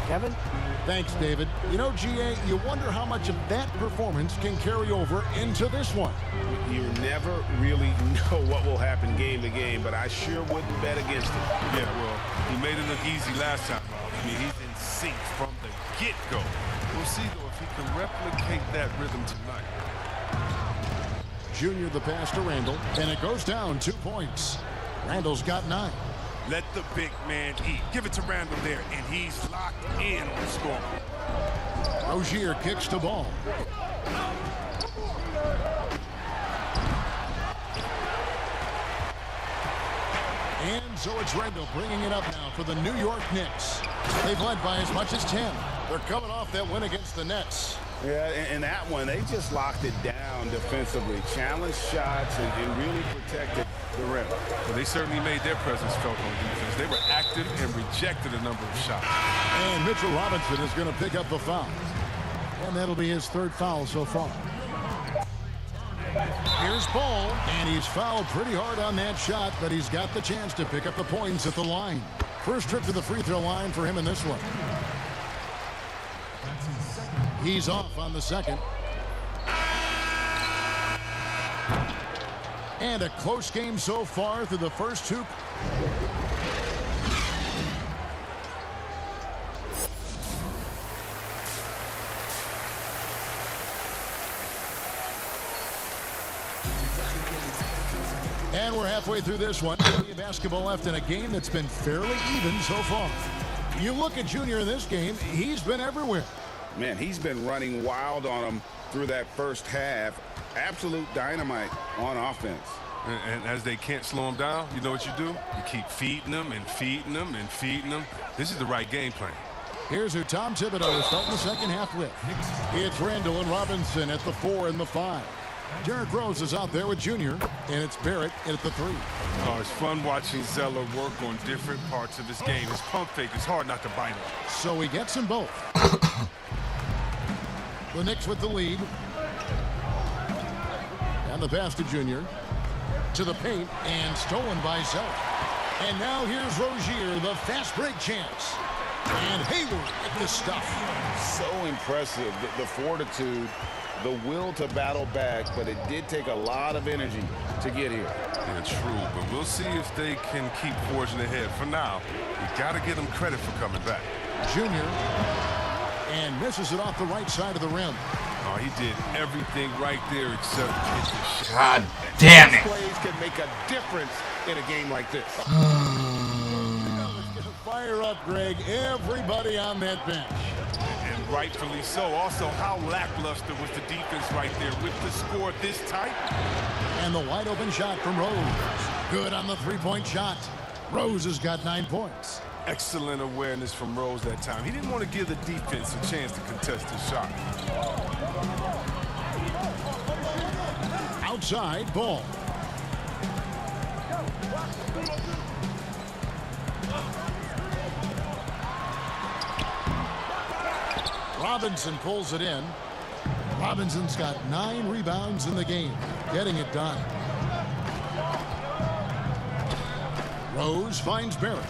Kevin? Thanks, David. You know, GA, you wonder how much of that performance can carry over into this one. You never really know what will happen game to game, but I sure wouldn't bet against it. Yeah, well, he made it look easy last time. I mean, he's in sync from the get-go. We'll see, though, if he can replicate that rhythm tonight. Junior the pass to Randall, and it goes down 2 points. Randall's got 9. Let the big man eat. Give it to Randall there, and he's locked in on the score. Rozier kicks the ball. And so it's Randall bringing it up now for the New York Knicks. They've led by as much as 10. They're coming off that win against the Nets. Yeah, and that one, they just locked it down defensively. Challenged shots and really protected the rim. Well, they certainly made their presence felt on defense. They were active and rejected a number of shots. And Mitchell Robinson is going to pick up the foul. And that'll be his 3rd foul so far. Here's Ball, and he's fouled pretty hard on that shot, but he's got the chance to pick up the points at the line. First trip to the free throw line for him in this one. He's off on the second. And a close game so far through the first 2. And we're halfway through this one. Basketball left in a game that's been fairly even so far. You look at Junior in this game, he's been everywhere. Man, he's been running wild on him through that first half. Absolute dynamite on offense. And as they can't slow him down, you know what you do? You keep feeding them and feeding them and feeding them. This is the right game plan. Here's who Tom Thibodeau is starting the second half with. It's Randall and Robinson at the 4 and the 5. Derrick Rose is out there with Junior, and it's Barrett at the 3. Oh, it's fun watching Zeller work on different parts of his game. His pump fake is hard not to bite him. So he gets them both. The Knicks with the lead. And the pass to Junior. To the paint, and stolen by Zeller. And now here's Rozier, the fast break chance. And Hayward with the stuff. So impressive, the fortitude, the will to battle back, but it did take a lot of energy to get here. Yeah, true, but we'll see if they can keep forging ahead. For now, you got to give them credit for coming back. Junior, and misses it off the right side of the rim. Oh, he did everything right there except hit the shot. God damn it. Plays can make a difference in a game like this. Fire up, Greg. Everybody on that bench. And rightfully so. Also, how lackluster was the defense right there with the score this tight? And the wide open shot from Rose. Good on the three-point shot. Rose has got 9 points. Excellent awareness from Rose that time. He didn't want to give the defense a chance to contest the shot. Outside ball. Robinson pulls it in. Robinson's got 9 rebounds in the game, getting it done. Rose finds Barrett.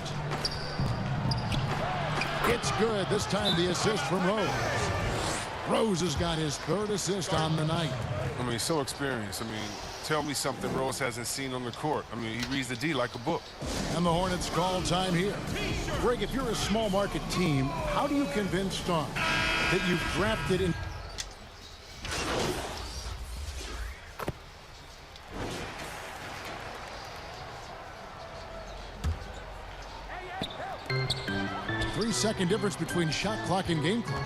It's good. This time the assist from Rose. Rose has got his 3rd assist on the night. I mean, so experienced. I mean, tell me something Rose hasn't seen on the court. I mean, he reads the D like a book. And the Hornets call time here. Greg, if you're a small market team, how do you convince stars that you've drafted in? Three-second difference between shot clock and game clock.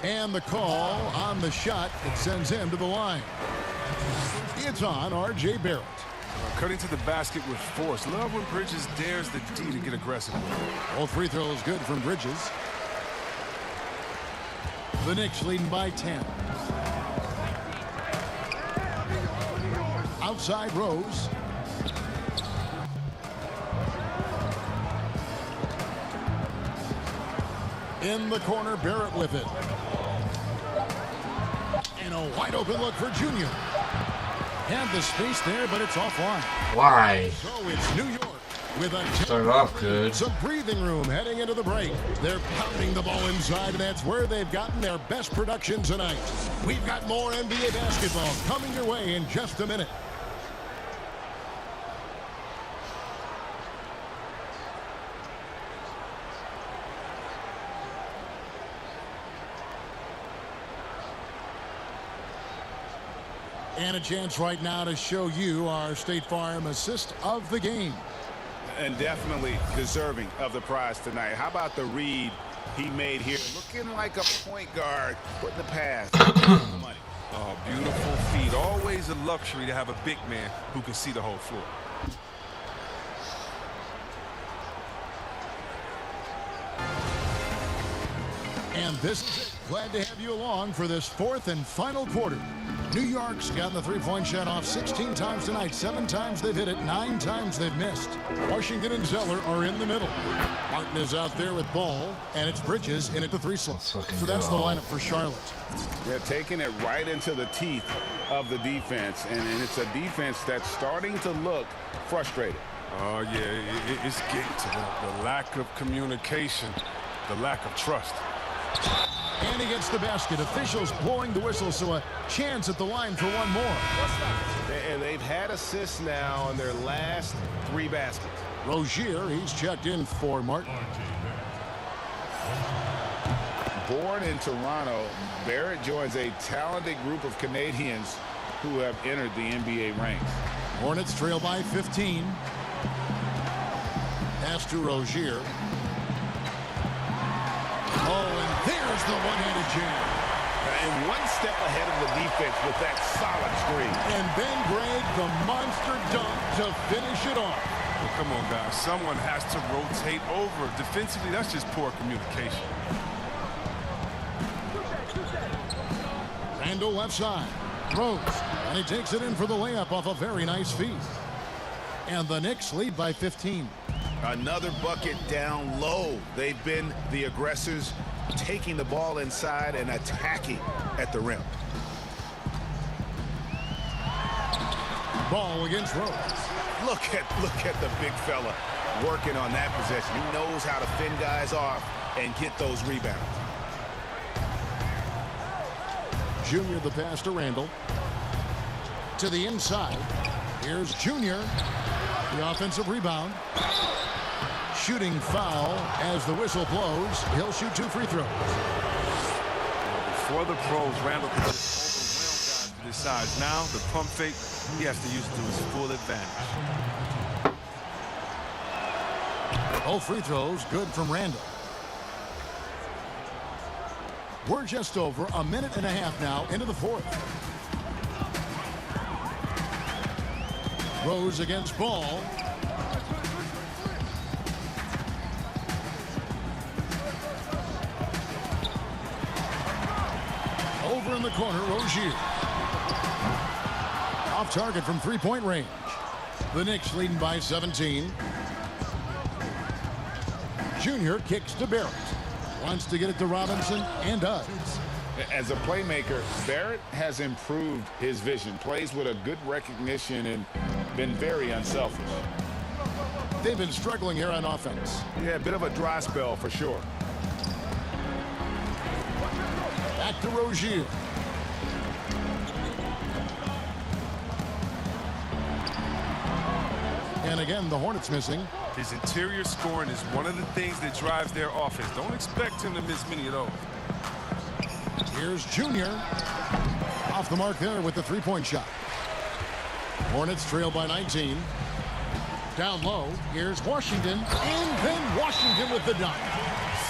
And the call on the shot that sends him to the line. It's on R.J. Barrett. Cutting to the basket with force. Love when Bridges dares the D to get aggressive. All free throws good from Bridges. The Knicks leading by 10. Outside Rose. In the corner, Barrett with it. And a wide open look for Junior. Had the space there, but it's offline. Why? So it's New York with a started off good. Some breathing room heading into the break. They're pounding the ball inside, and that's where they've gotten their best production tonight. We've got more NBA basketball coming your way in just a minute. And a chance right now to show you our State Farm assist of the game. And definitely deserving of the prize tonight. How about the read he made here? Looking like a point guard, putting the pass. Oh, beautiful feed. Always a luxury to have a big man who can see the whole floor. And this is it. Glad to have you along for this 4th and final quarter. New York's gotten the three-point shot off 16 times tonight. 7 times they've hit it, 9 times they've missed. Washington and Zeller are in the middle. Martin is out there with ball, and it's Bridges in at the 3 slot. So that's the lineup for Charlotte. They're taking it right into the teeth of the defense, and it's a defense that's starting to look frustrated. Oh, yeah, it's getting to the lack of communication, the lack of trust. And he gets the basket. Officials blowing the whistle, so a chance at the line for one more. And they've had assists now on their last 3 baskets. Rozier, he's checked in for Martin. Born in Toronto, Barrett joins a talented group of Canadians who have entered the NBA ranks. Hornets trail by 15. Pass to Rozier. Oh, and there's the one-handed jam. And one step ahead of the defense with that solid screen. And Ben Gregg, the monster dunk to finish it off. Well, come on, guys. Someone has to rotate over. Defensively, that's just poor communication. Randall left side. Rose. And he takes it in for the layup off a very nice feed. And the Knicks lead by 15. Another bucket down low. They've been the aggressors, taking the ball inside and attacking at the rim. Ball against Rose. Look at the big fella working on that possession. He knows how to fend guys off and get those rebounds. Junior the pass to Randall. To the inside. Here's Junior. The offensive rebound. Shooting foul as the whistle blows. He'll shoot 2 free throws. Before the pros, Randall could just overwhelm guys to this size. Now, the pump fake, he has to use it to his full advantage. Both free throws good from Randall. We're just over a minute and a half now into the fourth. Rose against Ball. Over in the corner, Rozier. Off target from three-point range. The Knicks leading by 17. Junior kicks to Barrett. Wants to get it to Robinson and does. As a playmaker, Barrett has improved his vision. Plays with a good recognition and been very unselfish. They've been struggling here on offense. Yeah, a bit of a dry spell for sure. Back to Rozier. And again, the Hornets missing. His interior scoring is one of the things that drives their offense. Don't expect him to miss many of those. Here's Junior. Off the mark there with the three-point shot. Hornets trail by 19. Down low, here's Washington. And then Washington with the dunk.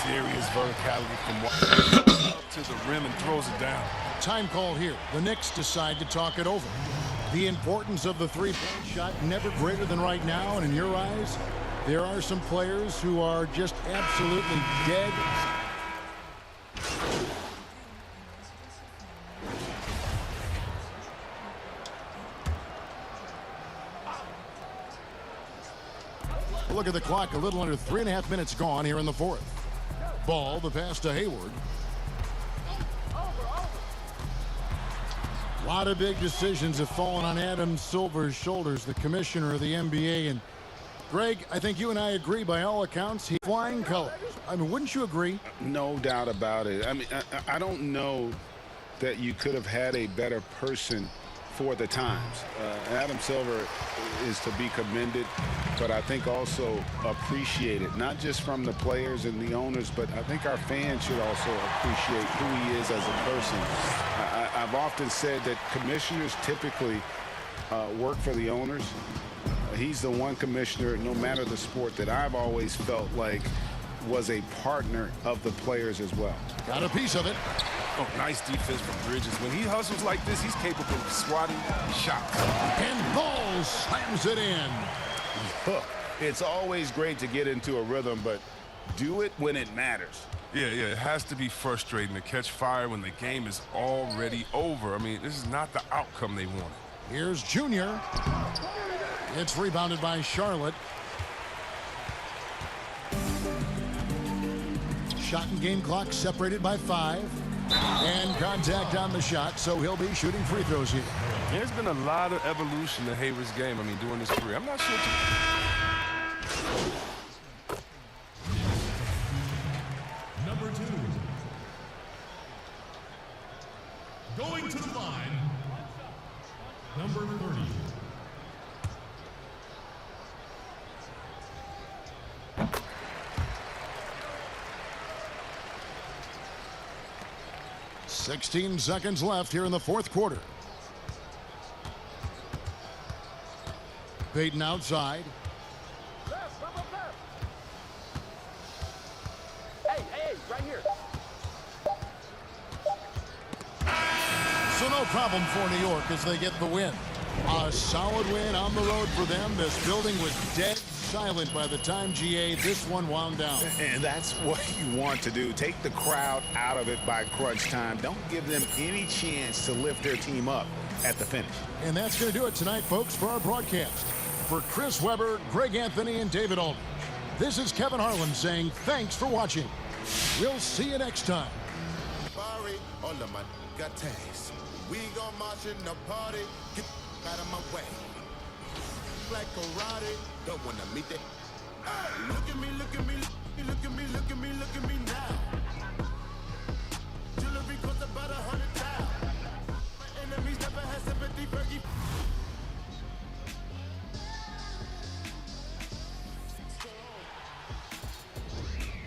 Serious verticality from Washington up to the rim and throws it down. Time call here. The Knicks decide to talk it over. The importance of the three-point shot never greater than right now, and in your eyes, there are some players who are just absolutely dead. Look at the clock, a little under 3.5 minutes gone here in the fourth. Ball, the pass to Hayward. A lot of big decisions have fallen on Adam Silver's shoulders, the commissioner of the NBA. And Greg, I think you and I agree by all accounts, he's flying colors. I mean, wouldn't you agree? No doubt about it. I mean, I don't know that you could have had a better person for the times. Adam Silver is to be commended, but I think also appreciated, not just from the players and the owners, but I think our fans should also appreciate who he is as a person. I've often said that commissioners typically work for the owners. He's the one commissioner, no matter the sport, that I've always felt like was a partner of the players as well. Got a piece of it. Oh, nice defense from Bridges. When he hustles like this, he's capable of swatting shots. And Ball slams it in. It's always great to get into a rhythm, but do it when it matters. Yeah, it has to be frustrating to catch fire when the game is already over. I mean, this is not the outcome they wanted. Here's Junior. It's rebounded by Charlotte. Shot and game clock separated by 5. And contact on the shot, so he'll be shooting free throws here. There's been a lot of evolution to Hayward's game, I mean, during his career. I'm not sure. Number 2. Going to the line, number 30. "16 seconds left here in the fourth quarter. Payton outside. Hey, right here. So no problem for New York as they get the win. A solid win on the road for them. This building was dead silent by the time, GA, this one wound down. And that's what you want to do. Take the crowd out of it by crunch time. Don't give them any chance to lift their team up at the finish. And that's going to do it tonight, folks, for our broadcast. For Chris Webber, Greg Anthony, and David Aldridge, this is Kevin Harlan saying thanks for watching. We'll see you next time. We gon' march in the party, get out of my way. Like karate, don't wanna meet that. Hey, look at me, look at me, look at me, look at me, look at me now. Jewelry costs about 100,000. My enemies never had sympathy, Fergie.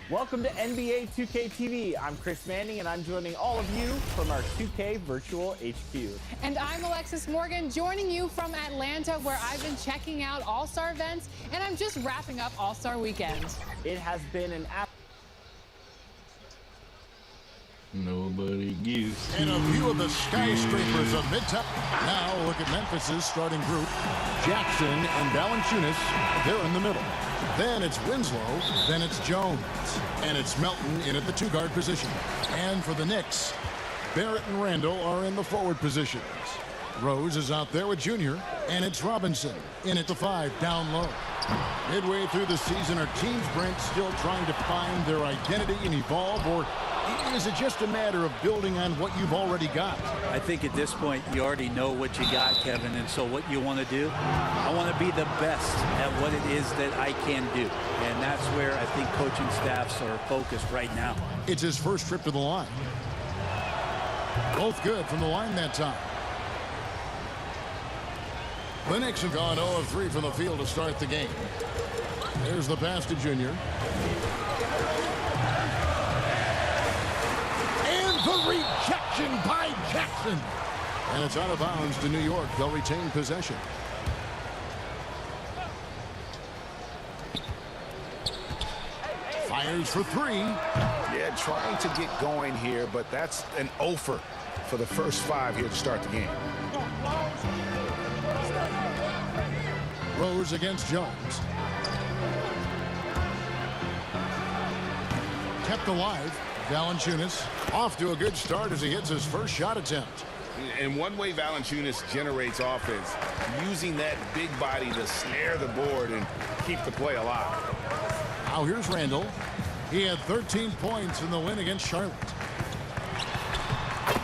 Welcome to NBA 2K TV. I'm Chris Manning, and I'm joining all of you from our 2K Virtual HQ. And I'm Alexis Morgan, joining you from Atlanta, where I've been checking out All-Star events, and I'm just wrapping up All-Star Weekend. It has been an Nobody gives. And a view of the skyscrapers of Midtown. Now look at Memphis's starting group. Jackson and Valanciunas, they're in the middle. Then it's Winslow, then it's Jones. And it's Melton in at the two-guard position. And for the Knicks, Barrett and Randall are in the forward positions. Rose is out there with Junior, and it's Robinson in at the 5 down low. Midway through the season, are teams, Brent, still trying to find their identity and evolve, or is it just a matter of building on what you've already got? I think at this point you already know what you got, Kevin, and so what you want to do, I want to be the best at what it is that I can do, and that's where I think coaching staffs are focused right now. It's his first trip to the line. Both good from the line that time. The Knicks have gone 0 of 3 from the field to start the game. There's the pass to Junior. And the rejection by Jackson. And it's out of bounds to New York. They'll retain possession. Fires for 3. Yeah, trying to get going here, but that's an offer for the first 5 here to start the game. Rose against Jones. Kept alive. Valanciunas off to a good start as he hits his first shot attempt. And one way Valanciunas generates offense, using that big body to snare the board and keep the play alive. Now here's Randall. He had 13 points in the win against Charlotte.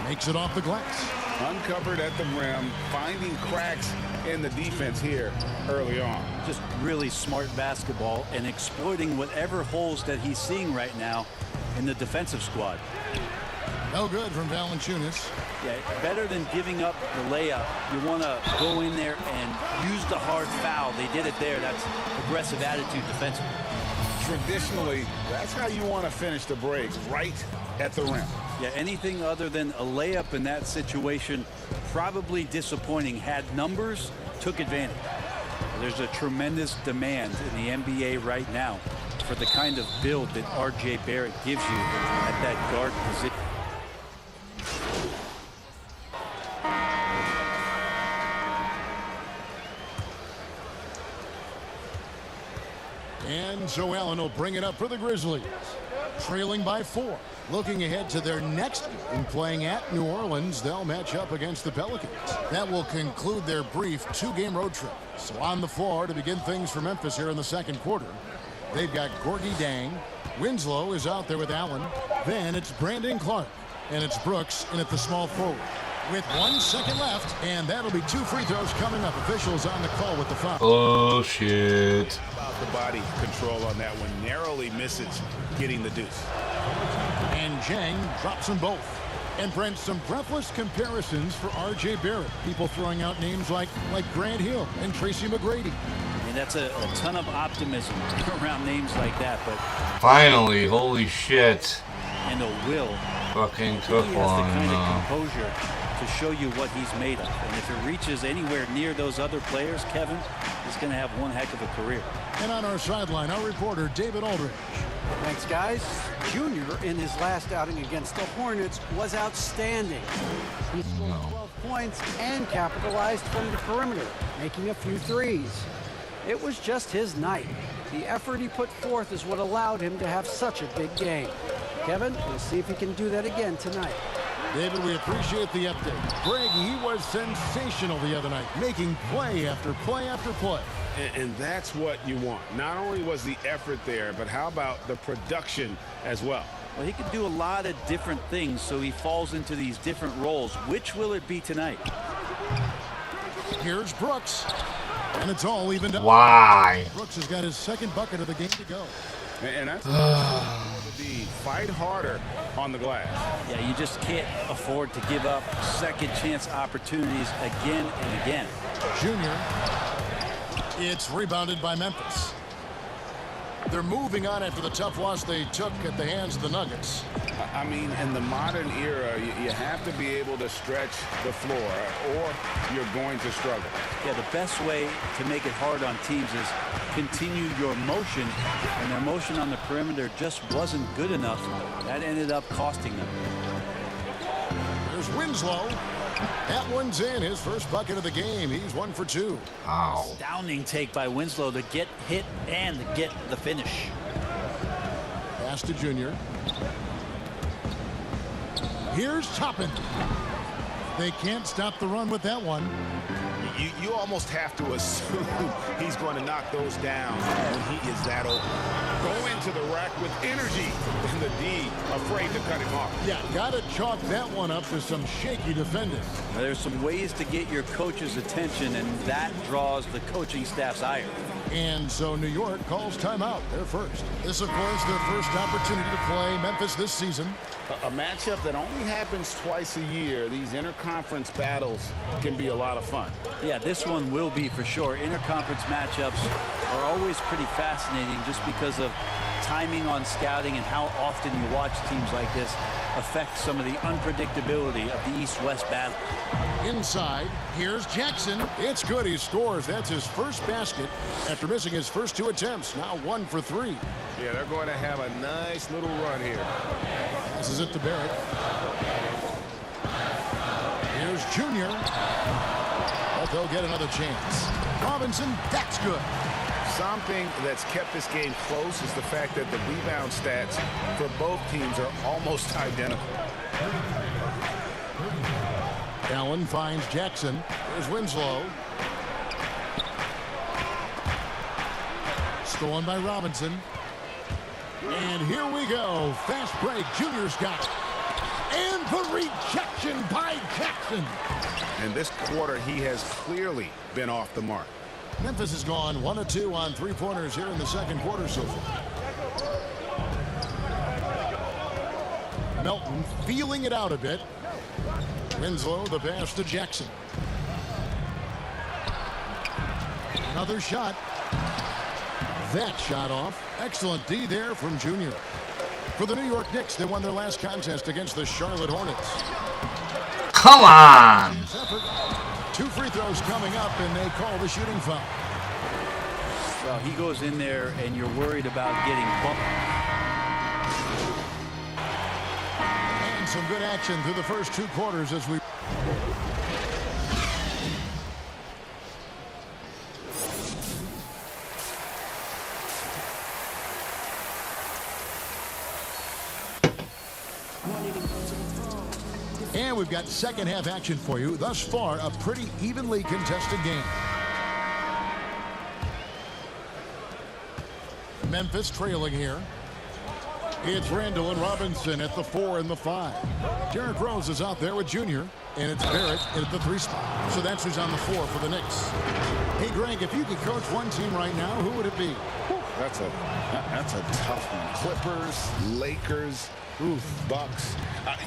Makes it off the glass. Uncovered at the rim, finding cracks in the defense here early on. Just really smart basketball and exploiting whatever holes that he's seeing right now in the defensive squad. No good from Valanciunas. Yeah, better than giving up the layup. You want to go in there and use the hard foul. They did it there. That's aggressive attitude defensively. Traditionally, that's how you want to finish the break, right at the rim. Yeah, anything other than a layup in that situation, probably disappointing. Had numbers, took advantage. There's a tremendous demand in the NBA right now for the kind of build that R.J. Barrett gives you at that guard position. And Joe Allen will bring it up for the Grizzlies. Trailing by 4. Looking ahead to their next game, playing at New Orleans, they'll match up against the Pelicans. That will conclude their brief 2-game road trip. So on the floor to begin things for Memphis here in the second quarter, they've got Gorgie Dang. Winslow is out there with Allen. Then it's Brandon Clark. And it's Brooks in at the small forward. With 1 second left, and that'll be 2 free throws coming up. Officials on the call with the foul. Oh, shit. About the body control on that one. Narrowly misses getting the deuce. And Jang drops them both. And Brent, some breathless comparisons for R.J. Barrett. People throwing out names like Grant Hill and Tracy McGrady. I mean, that's a ton of optimism around names like that. But finally, holy shit. And a will. Fucking took he has long the kind enough. of composure to show you what he's made of. And if it reaches anywhere near those other players, Kevin, he's going to have one heck of a career. And on our sideline, our reporter, David Aldridge. Thanks, guys. Junior, in his last outing against the Hornets, was outstanding. He scored 12 points and capitalized from the perimeter, making a few threes. It was just his night. The effort he put forth is what allowed him to have such a big game. Kevin, we'll see if he can do that again tonight. David, we appreciate the update. Greg, he was sensational the other night, making play after play after play. And that's what you want. Not only was the effort there, but how about the production as well? Well, he can do a lot of different things, so he falls into these different roles. Which will it be tonight? Here's Brooks. And it's all evened up. Why? Brooks has got his second bucket of the game to go. And that's the fight harder on the glass. Yeah, you just can't afford to give up second chance opportunities again and again. Junior. It's rebounded by Memphis. They're moving on after the tough loss they took at the hands of the Nuggets. I mean, in the modern era, you have to be able to stretch the floor or you're going to struggle. Yeah, the best way to make it hard on teams is continue your motion, and their motion on the perimeter just wasn't good enough. That ended up costing them. There's Winslow. That one's in, his first bucket of the game. He's 1 for 2. Ow. Astounding take by Winslow to get hit and to get the finish. Pass to Junior. Here's Toppin. They can't stop the run with that one. You almost have to assume he's going to knock those down when he is that open. Go into the rack with energy, and the D afraid to cut him off. Yeah, got to chalk that one up to some shaky defending. There's some ways to get your coach's attention, and that draws the coaching staff's ire. And so New York calls timeout. They're first. This, of course, their first opportunity to play Memphis this season. A matchup that only happens twice a year. These interconference battles can be a lot of fun. Yeah, this one will be for sure. Interconference matchups are always pretty fascinating just because of timing on scouting and how often you watch teams like this affect some of the unpredictability of the East-West battle. Inside, here's Jackson. It's good, he scores. That's his first basket after missing his first 2 attempts. Now 1 for 3. Yeah, they're going to have a nice little run here. Passes it to Barrett. Here's Junior. But they'll get another chance. Robinson, that's good. Something that's kept this game close is the fact that the rebound stats for both teams are almost identical. Allen finds Jackson. There's Winslow. Stolen by Robinson. And here we go. Fast break. Junior's got it. And the rejection by Jackson. In this quarter, he has clearly been off the mark. Memphis has gone 1 of 2 on 3-pointers here in the second quarter so far. Melton feeling it out a bit. Winslow, the pass to Jackson. Another shot. That shot off. Excellent D there from Junior. For the New York Knicks, they won their last contest against the Charlotte Hornets. Come on! 2 free throws coming up, and they call the shooting foul. Well, he goes in there, and you're worried about getting bumped. And some good action through the first 2 quarters as we... And we've got second half action for you. Thus far, a pretty evenly contested game. Memphis trailing here. It's Randall and Robinson at the 4 and the 5. Derrick Rose is out there with Junior, and it's Barrett at the 3 spot. So that's who's on the 4 for the Knicks. Hey, Greg, if you could coach one team right now, who would it be? That's a tough one. Clippers, Lakers, Bucks.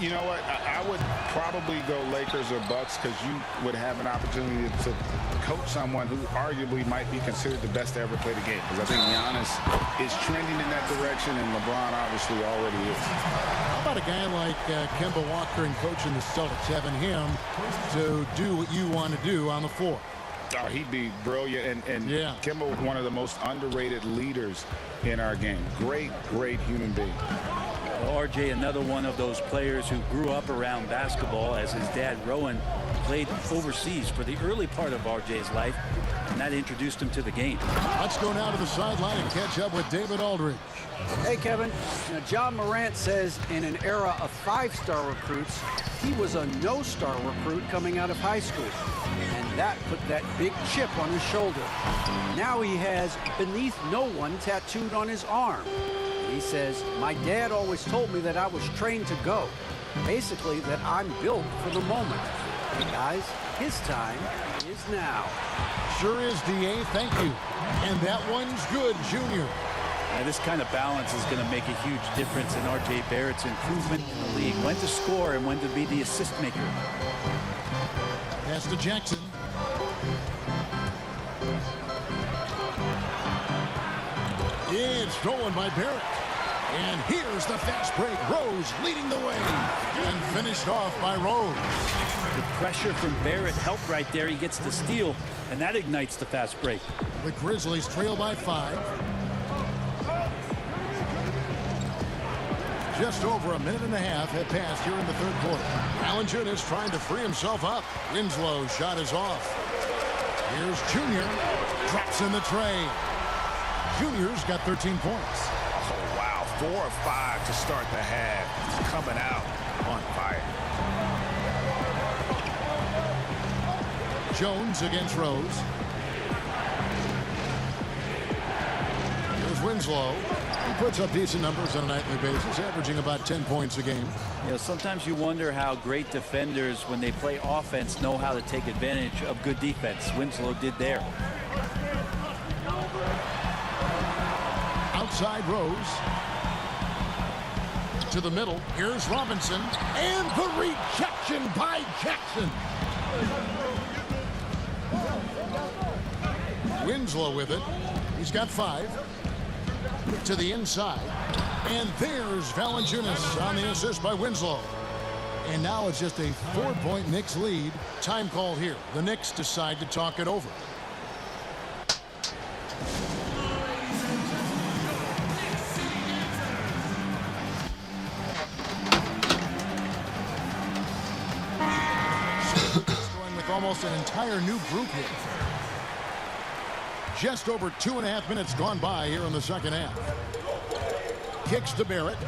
You know what? I would probably go Lakers or Bucks because you would have an opportunity to coach someone who arguably might be considered the best to ever play the game. Because I think Giannis is trending in that direction, and LeBron obviously already is. How about a guy like Kemba Walker and coaching the Celtics, having him to do what you want to do on the 4? Oh, he'd be brilliant, and yeah. Kemba, one of the most underrated leaders in our game. Great human being. Well, RJ, another one of those players who grew up around basketball, as his dad, Rowan, played overseas for the early part of RJ's life, and that introduced him to the game. Let's go now to the sideline and catch up with David Aldridge. Hey, Kevin. Now, John Morant says in an era of 5-star recruits, he was a no-star recruit coming out of high school. And that put that big chip on his shoulder. Now he has beneath no one tattooed on his arm. He says, my dad always told me that I was trained to go. Basically, that I'm built for the moment. Hey, guys, his time is now. Sure is, D.A. Thank you. And that one's good, Junior. Now, this kind of balance is going to make a huge difference in R.J. Barrett's improvement in the league. When to score and when to be the assist maker. Pass to Jackson. It's stolen by Barrett. And here's the fast break. Rose leading the way. And finished off by Rose. The pressure from Barrett helped right there. He gets the steal, and that ignites the fast break. The Grizzlies trail by 5. Just over a minute and a half had passed here in the third quarter. Valanciunas trying to free himself up. Winslow's shot is off. Here's Junior. Drops in the tray. Junior's got 13 points. Oh, wow. 4 of 5 to start the half. He's coming out on fire. Jones against Rose. Here's Winslow. He puts up decent numbers on a nightly basis, averaging about 10 points a game. You know, sometimes you wonder how great defenders, when they play offense, know how to take advantage of good defense. Winslow did there. Outside Rose. To the middle. Here's Robinson. And the rejection by Jackson. Winslow with it. He's got 5. To the inside. And there's Valanciunas on the assist by Winslow. And now it's just a 4-point Knicks lead. Time call here. The Knicks decide to talk it over. Going with almost an entire new group here. Just over 2.5 minutes gone by here in the second half. Kicks to Barrett.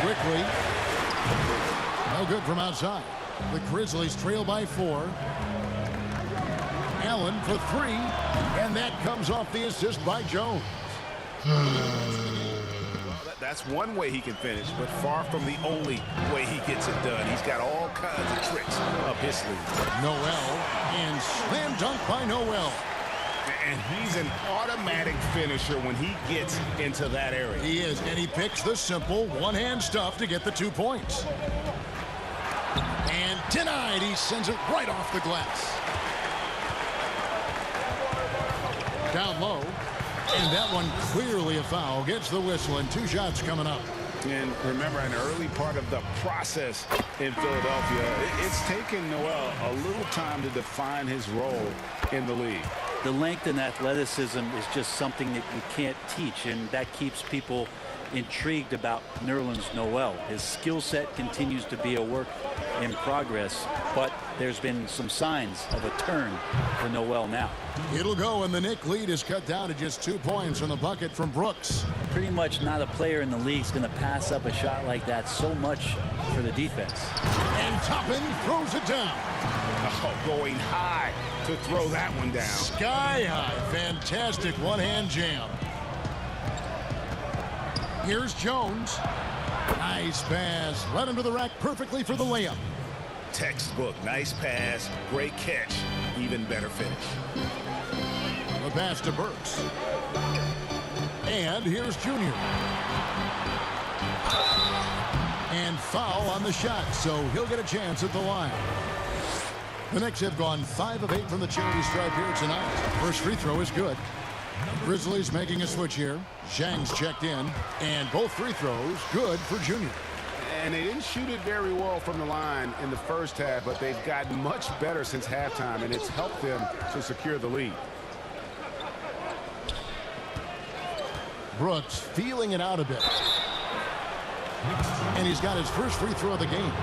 Quickly. No good from outside. The Grizzlies trail by 4. Allen for 3. And that comes off the assist by Jones. That's one way he can finish, but far from the only way he gets it done. He's got all kinds of tricks up his sleeve. Noel, and slam dunk by Noel. And he's an automatic finisher when he gets into that area. He is, and he picks the simple one-hand stuff to get the 2 points. And denied, he sends it right off the glass. Down low. And that one clearly a foul. Gets the whistle and 2 shots coming up. And remember, in the early part of the process in Philadelphia, it's taken Noel a little time to define his role in the league. The length and athleticism is just something that you can't teach, and that keeps people intrigued about Nerlens Noel. His skill set continues to be a work in progress, but there's been some signs of a turn for Noel now. It'll go, and the Knicks lead is cut down to just 2 points on the bucket from Brooks. Pretty much not a player in the league is going to pass up a shot like that so much for the defense. And Toppin throws it down. Oh, going high to throw that one down. Sky high. Fantastic one-hand jam. Here's Jones. Nice pass. Right under the rack perfectly for the layup. Textbook. Nice pass. Great catch. Even better finish. The pass to Burks. And here's Junior. And foul on the shot, so he'll get a chance at the line. The Knicks have gone 5 of 8 from the charity stripe here tonight. First free throw is good. Grizzlies making a switch here. Zhang's checked in, and both free throws good for Junior. And they didn't shoot it very well from the line in the first half, but they've gotten much better since halftime, and it's helped them to secure the lead. Brooks feeling it out a bit. And he's got his first free throw of the game.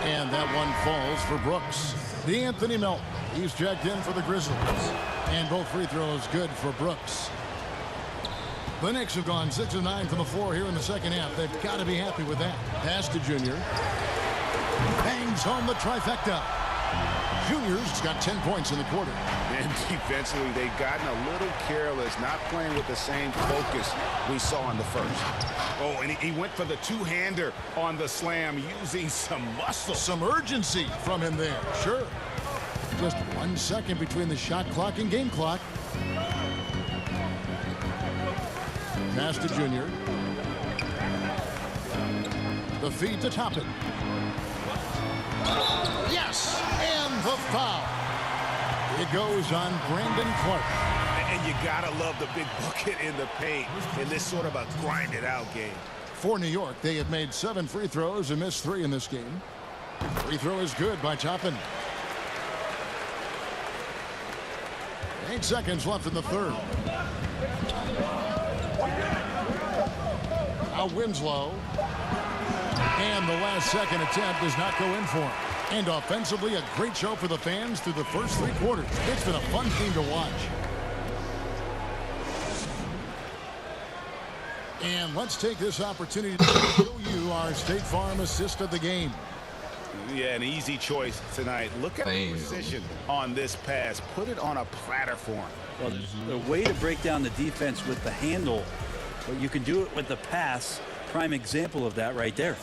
And that one falls for Brooks. DeAnthony Melton, he's checked in for the Grizzlies. And both free throws good for Brooks. The Knicks have gone 6 of 9 from the floor here in the second half. They've got to be happy with that. Pass to Junior. Bangs home the trifecta. Junior's got 10 points in the quarter. And defensively, they've gotten a little careless, not playing with the same focus we saw in the first. Oh, and he went for the two-hander on the slam, using some muscle. Some urgency from him there, sure. Just 1 second between the shot clock and game clock. Pass to Junior. The feed to Toppin. Yes! the foul. It goes on Brandon Clark. And you gotta love the big bucket in the paint in this sort of a grinded-out game. For New York, they have made 7 free throws and missed 3 in this game. Free throw is good by Toppin. 8 seconds left in the third. Now Winslow. And the last second attempt does not go in for him. And offensively, a great show for the fans through the first 3 quarters. It's been a fun game to watch. And let's take this opportunity to show you our State Farm assist of the game. Yeah, an easy choice tonight. Look at the precision on this pass. Put it on a platter for him. Well, the way to break down the defense with the handle, but you can do it with the pass. Prime example of that right there.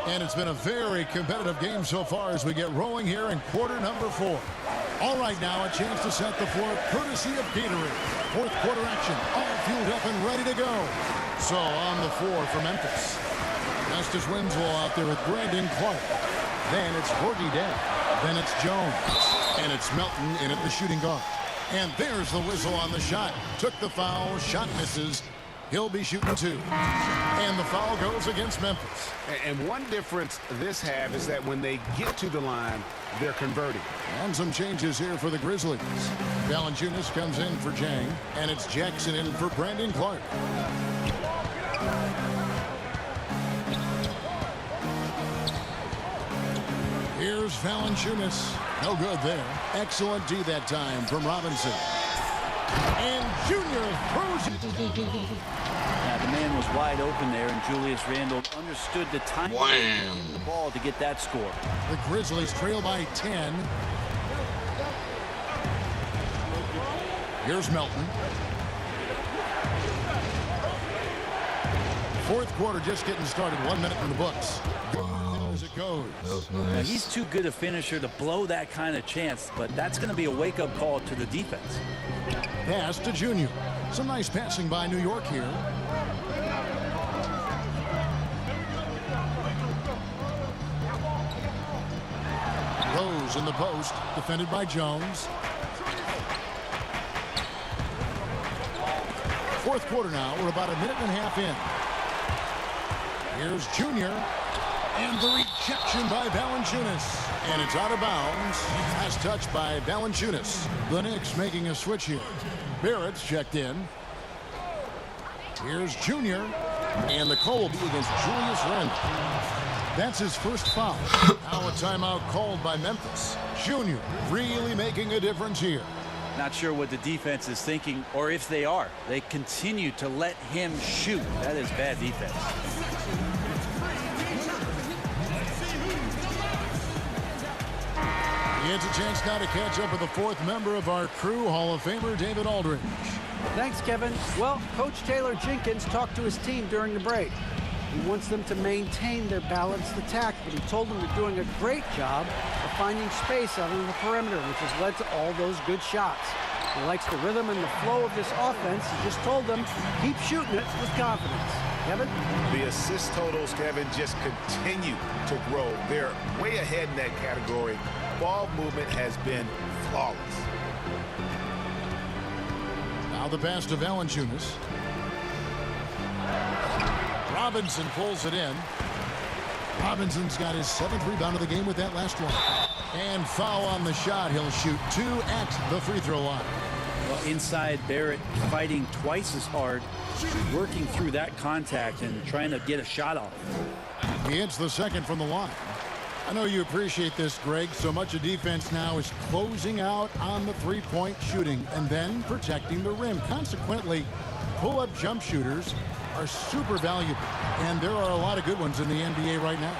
And it's been a very competitive game so far as we get rolling here in quarter number 4. All right, now a chance to set the floor courtesy of Gatorade. 4th quarter action, all fueled up and ready to go. So on the floor for Memphis. Justice Winslow out there with Brandon Clark. Then it's Gorgie Day. Then it's Jones. And it's Melton in at the shooting guard. And there's the whistle on the shot. Took the foul, shot misses. He'll be shooting 2. And the foul goes against Memphis. And one difference this half is that when they get to the line, they're converting. And some changes here for the Grizzlies. Valanciunas comes in for Jang, and it's Jackson in for Brandon Clark. Here's Valanciunas. No good there. Excellent D that time from Robinson. And Junior throws it. Yeah, the man was wide open there, and Julius Randle understood the timing of the ball to get that score. The Grizzlies trail by 10. Here's Melton. 4th quarter just getting started. 1 minute in the books. As it goes. That was Now, nice. he's too good a finisher to blow that kind of chance, but that's going to be a wake-up call to the defense. Pass to Junior. Some nice passing by New York here. Rose in the post, defended by Jones. 4th quarter now. We're about a minute and a half in. Here's Junior. And the rejection by Valanciunas. And it's out of bounds. Last touch by Valanciunas. The Knicks making a switch here. Barrett's checked in. Here's Junior. And the call will be against Julius Randle. That's his first foul. Now a timeout called by Memphis. Junior really making a difference here. Not sure what the defense is thinking, or if they are. They continue to let him shoot. That is bad defense. It's a chance now to catch up with the 4th member of our crew, Hall of Famer David Aldridge. Thanks, Kevin. Well, Coach Taylor Jenkins talked to his team during the break. He wants them to maintain their balanced attack, but he told them they're doing a great job of finding space out on the perimeter, which has led to all those good shots. He likes the rhythm and the flow of this offense. He just told them, keep shooting it with confidence. Kevin? The assist totals, Kevin, just continue to grow. They're way ahead in that category. Ball movement has been flawless. Now the pass to Valanciunas. Robinson pulls it in. Robinson's got his 7th rebound of the game with that last one. And foul on the shot. He'll shoot 2 at the free throw line. Well, inside, Barrett fighting twice as hard, working through that contact and trying to get a shot off. He hits the 2nd from the line. I know you appreciate this, Greg. So much of defense now is closing out on the three-point shooting and then protecting the rim. Consequently, pull-up jump shooters are super valuable, and there are a lot of good ones in the NBA right now.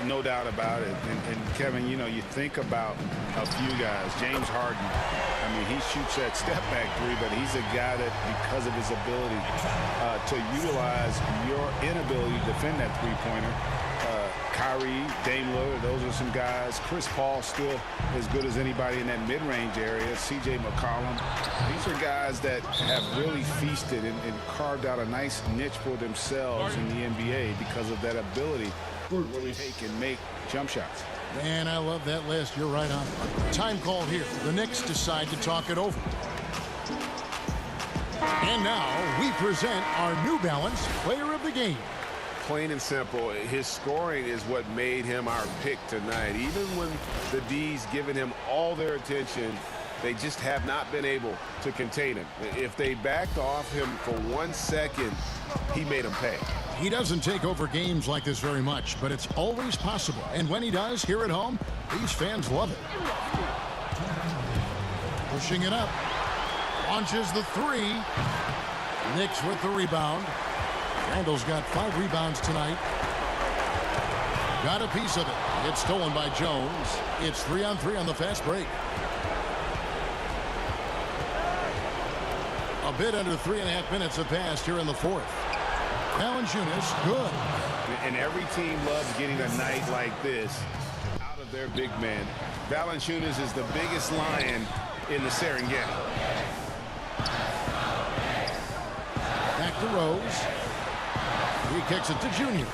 No doubt about it. And Kevin, you know, you think about a few guys. James Harden, I mean, he shoots that step-back 3, but he's a guy that, because of his ability to utilize your inability to defend that three-pointer, Kyrie, Dame Lillard, those are some guys. Chris Paul still as good as anybody in that mid-range area. C.J. McCollum. These are guys that have really feasted and carved out a nice niche for themselves in the NBA because of that ability to take and make jump shots. And I love that list. You're right on. Time called here. The Knicks decide to talk it over. And now we present our New Balance Player of the Game. Plain and simple, his scoring is what made him our pick tonight. Even when the D's given him all their attention, they just have not been able to contain him. If they backed off him for 1 second, he made them pay. He doesn't take over games like this very much, but it's always possible. And when he does, here at home, these fans love it. Pushing it up. Launches the three. Knicks with the rebound. Randall's got 5 rebounds tonight. Got a piece of it. It's stolen by Jones. It's 3-on-3 on the fast break. A bit under 3.5 minutes have passed here in the fourth. Valanciunas, good. And every team loves getting a night like this out of their big man. Valanciunas is the biggest lion in the Serengeti. Back to Rose. He kicks it to Junior.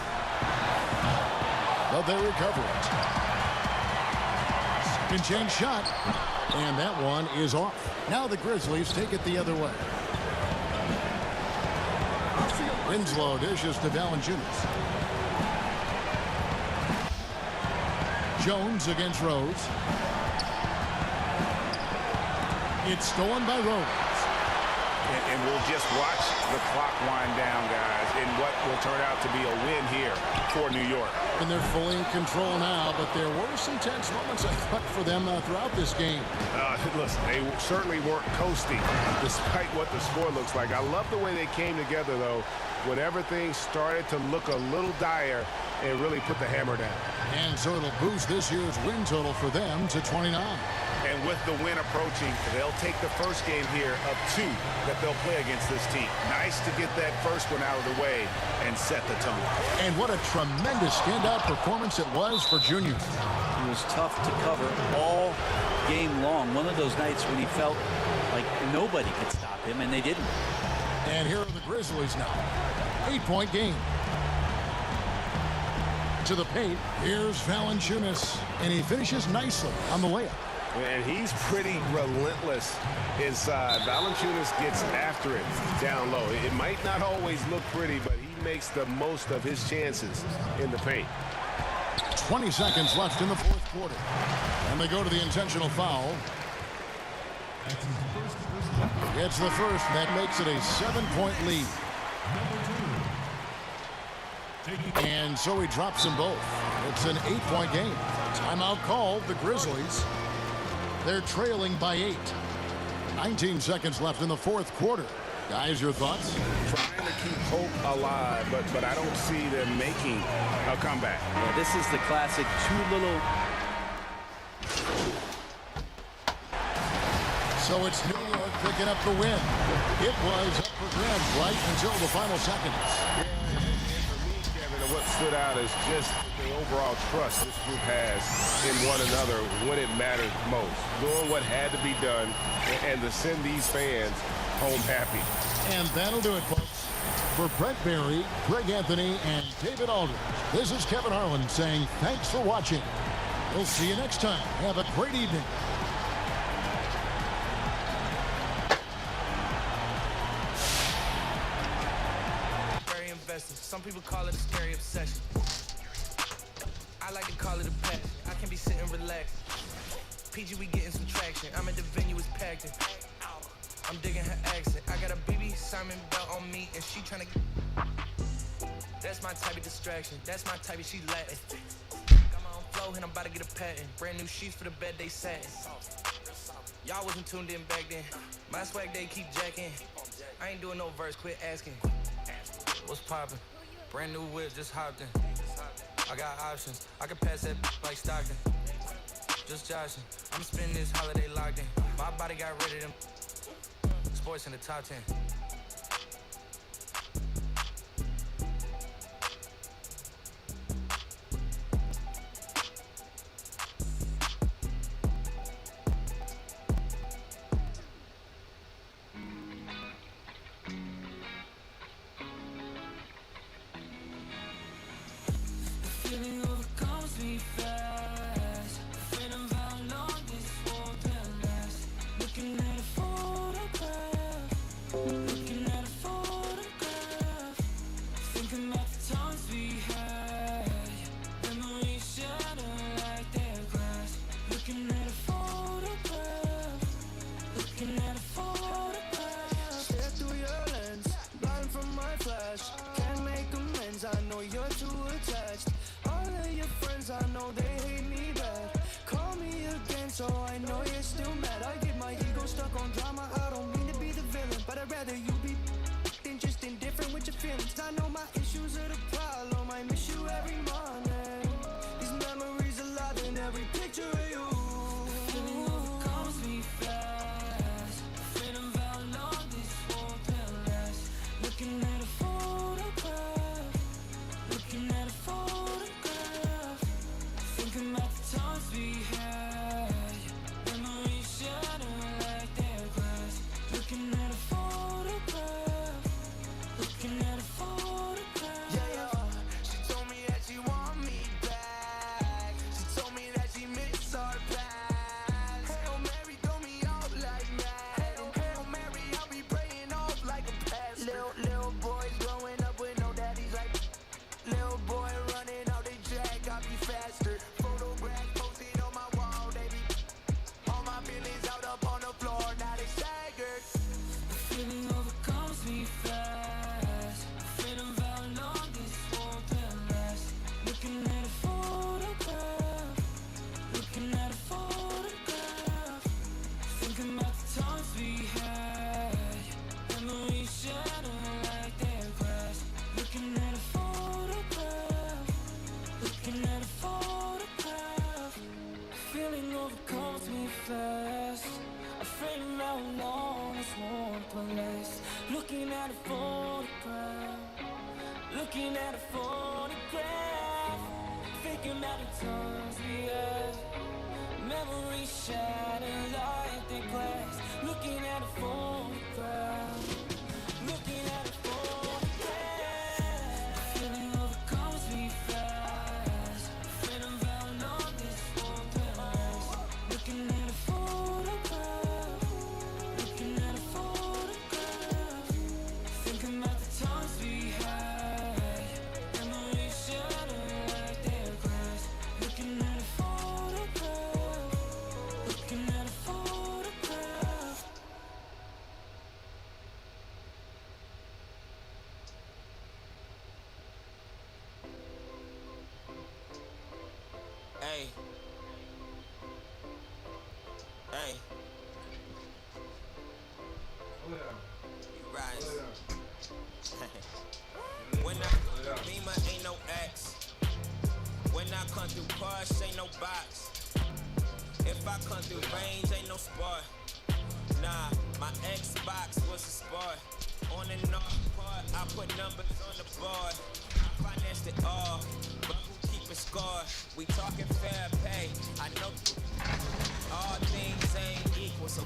But they recover it. Second chance shot. And that one is off. Now the Grizzlies take it the other way. Winslow dishes to Valanciunas. Jones against Rose. It's stolen by Rose. And we'll just watch the clock wind down, guys, in what will turn out to be a win here for New York. And they're fully in control now, but there were some tense moments, I thought, for them throughout this game. Listen, they certainly weren't coasting, despite what the score looks like. I love the way they came together, though, when everything started to look a little dire and really put the hammer down. And so it'll boost this year's win total for them to 29. And with the win approaching, they'll take the first game here of 2 that they'll play against this team. Nice to get that first one out of the way and set the tone. And what a tremendous standout performance it was for Junior. He was tough to cover all game long. One of those nights when he felt like nobody could stop him, and they didn't. And here are the Grizzlies now. 8-point game. To the paint, here's Valanciunas, and he finishes nicely on the layup. And he's pretty relentless inside. Valanciunas gets after it down low. It might not always look pretty, but he makes the most of his chances in the paint. 20 seconds left in the fourth quarter. And they go to the intentional foul. It's the first. That makes it a 7-point lead. And so he drops them both. It's an 8-point game. Timeout called. The Grizzlies. They're trailing by 8. 19 seconds left in the fourth quarter. Guys, your thoughts? Trying to keep hope alive, but I don't see them making a comeback. Yeah, this is the classic too little. So it's New York picking up the win. It was up for grabs right until the final seconds. Yeah, and for me, Kevin, what stood out is just the overall trust this group has in one another when it mattered most. Doing what had to be done and to send these fans home happy. And that'll do it, folks. For Brett Berry, Greg Anthony, and David Aldridge, this is Kevin Harlan saying thanks for watching. We'll see you next time. Have a great evening. Very invested. Some people call it a scary obsession. I like to call it a passion. I can be sitting relaxed. PG, we getting some traction. I'm at the venue, it's packed in. I'm digging her accent. I got a BB Simon belt on me, and she tryna. That's my type of distraction. That's my type of she Latin. Got my own flow, and I'm about to get a patent. Brand new sheets for the bed they satin. Y'all wasn't tuned in back then. My swag they keep jacking. I ain't doing no verse, quit asking. What's poppin'? Brand new whip, just hopped in. I got options. I can pass that like Stockton. Just joshing. I'm spending this holiday locked in. My body got rid of them. Sports in the top 10. Feeling overcomes me fast. still mad. I get my ego stuck on drama. I don't mean to be the villain, but I'd rather you be than just indifferent with your feelings. I know my issues are the problem. I miss you every morning. These memories alive in every picture of you. The feeling overcomes me fast. Freedom how long this won't last. Looking at a photograph. Looking at a photograph. Thinking about the times we had. Memories shattering like they're glass. Looking at a photograph. Looking at a photograph. Yeah. She told me that she want me back. She told me that she miss our past. Hail Mary, throw me out like mad. Hail Mary, I'll be praying off like a pass. Little boys growing up with no daddies like. Little boy running out they jack, got me faster. Photographs posted on my wall, they be all my feelings out up on the floor, now they staggered. The feeling overcomes me fast. Freedom how long this won't last. Looking at a photograph. Looking at a photograph. Thinking about the times we had. Memories shattering like they're glass. Looking at a photograph. Looking at a photograph. Feeling overcomes me fast. Afraid of how long this won't last. Looking at a photograph. Looking at a photograph. Thinking about the times we had. Memories shattered like the glass. Looking at a photograph. Looking at a photograph. Feeling overcomes me fast. Freedom how long this won't last. Looking at a photograph. Looking at a photograph. Thinking about the times we had. Memories shattered like they're glass. Looking at a photograph. Looking at a photograph. Hey. Hey. You rise. When I Beamer ain't no X. When I come through Porsche ain't no box. If I come through range ain't no sport. Nah, my Xbox was a sport. On and off part, I put numbers on the board. I financed it all, but who keeping score? We talking fair pay. I know all things ain't equal, so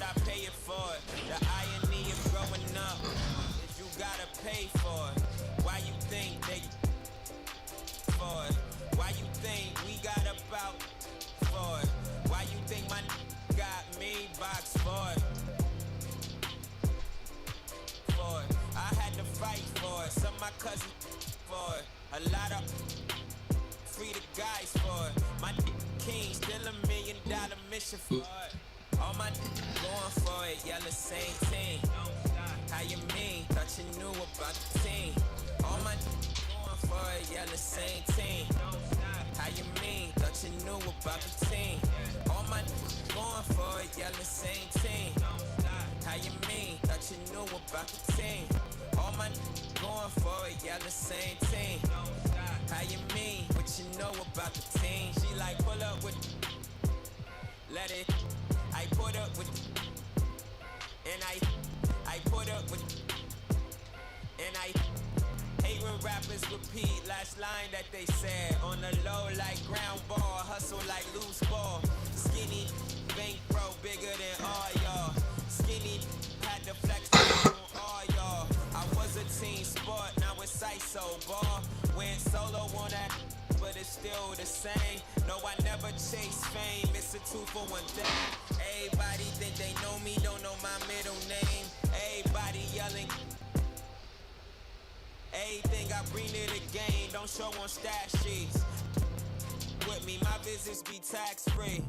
I pay it for it. The irony of growing up is you gotta pay for it. Why you think they for it? Why you think we got about for it? Why you think my got me box for it? For it. I had to fight for it. Some of my cousins for it. A lot of free the guys for it. My king still $1 million mission for it. All my going for it. Y'all the same team. How you mean? Thought you knew about the team. All my going for it. Y'all the same team. How you mean? Thought you knew about the team. All my going for it. Y'all the same team. How you mean? Thought you knew about the team. All my going for it. Y'all the same team. How you mean? What you know about the team? She like pull up with. Let it. I put up with. And I put up with. And I hate when rappers repeat last line that they said. On the low like ground ball, hustle like loose ball. Skinny, bankroll bigger than all y'all. Skinny, had to flex on all y'all. I was a team sport, now it's ISO ball. Went solo on that, but it's still the same. No, I never chase fame, it's a 2-for-1 thing. Everybody think they know me, don't know my middle name. Everybody yelling. Everything I bring to the game, don't show on stat sheets. With me, my visits be tax free.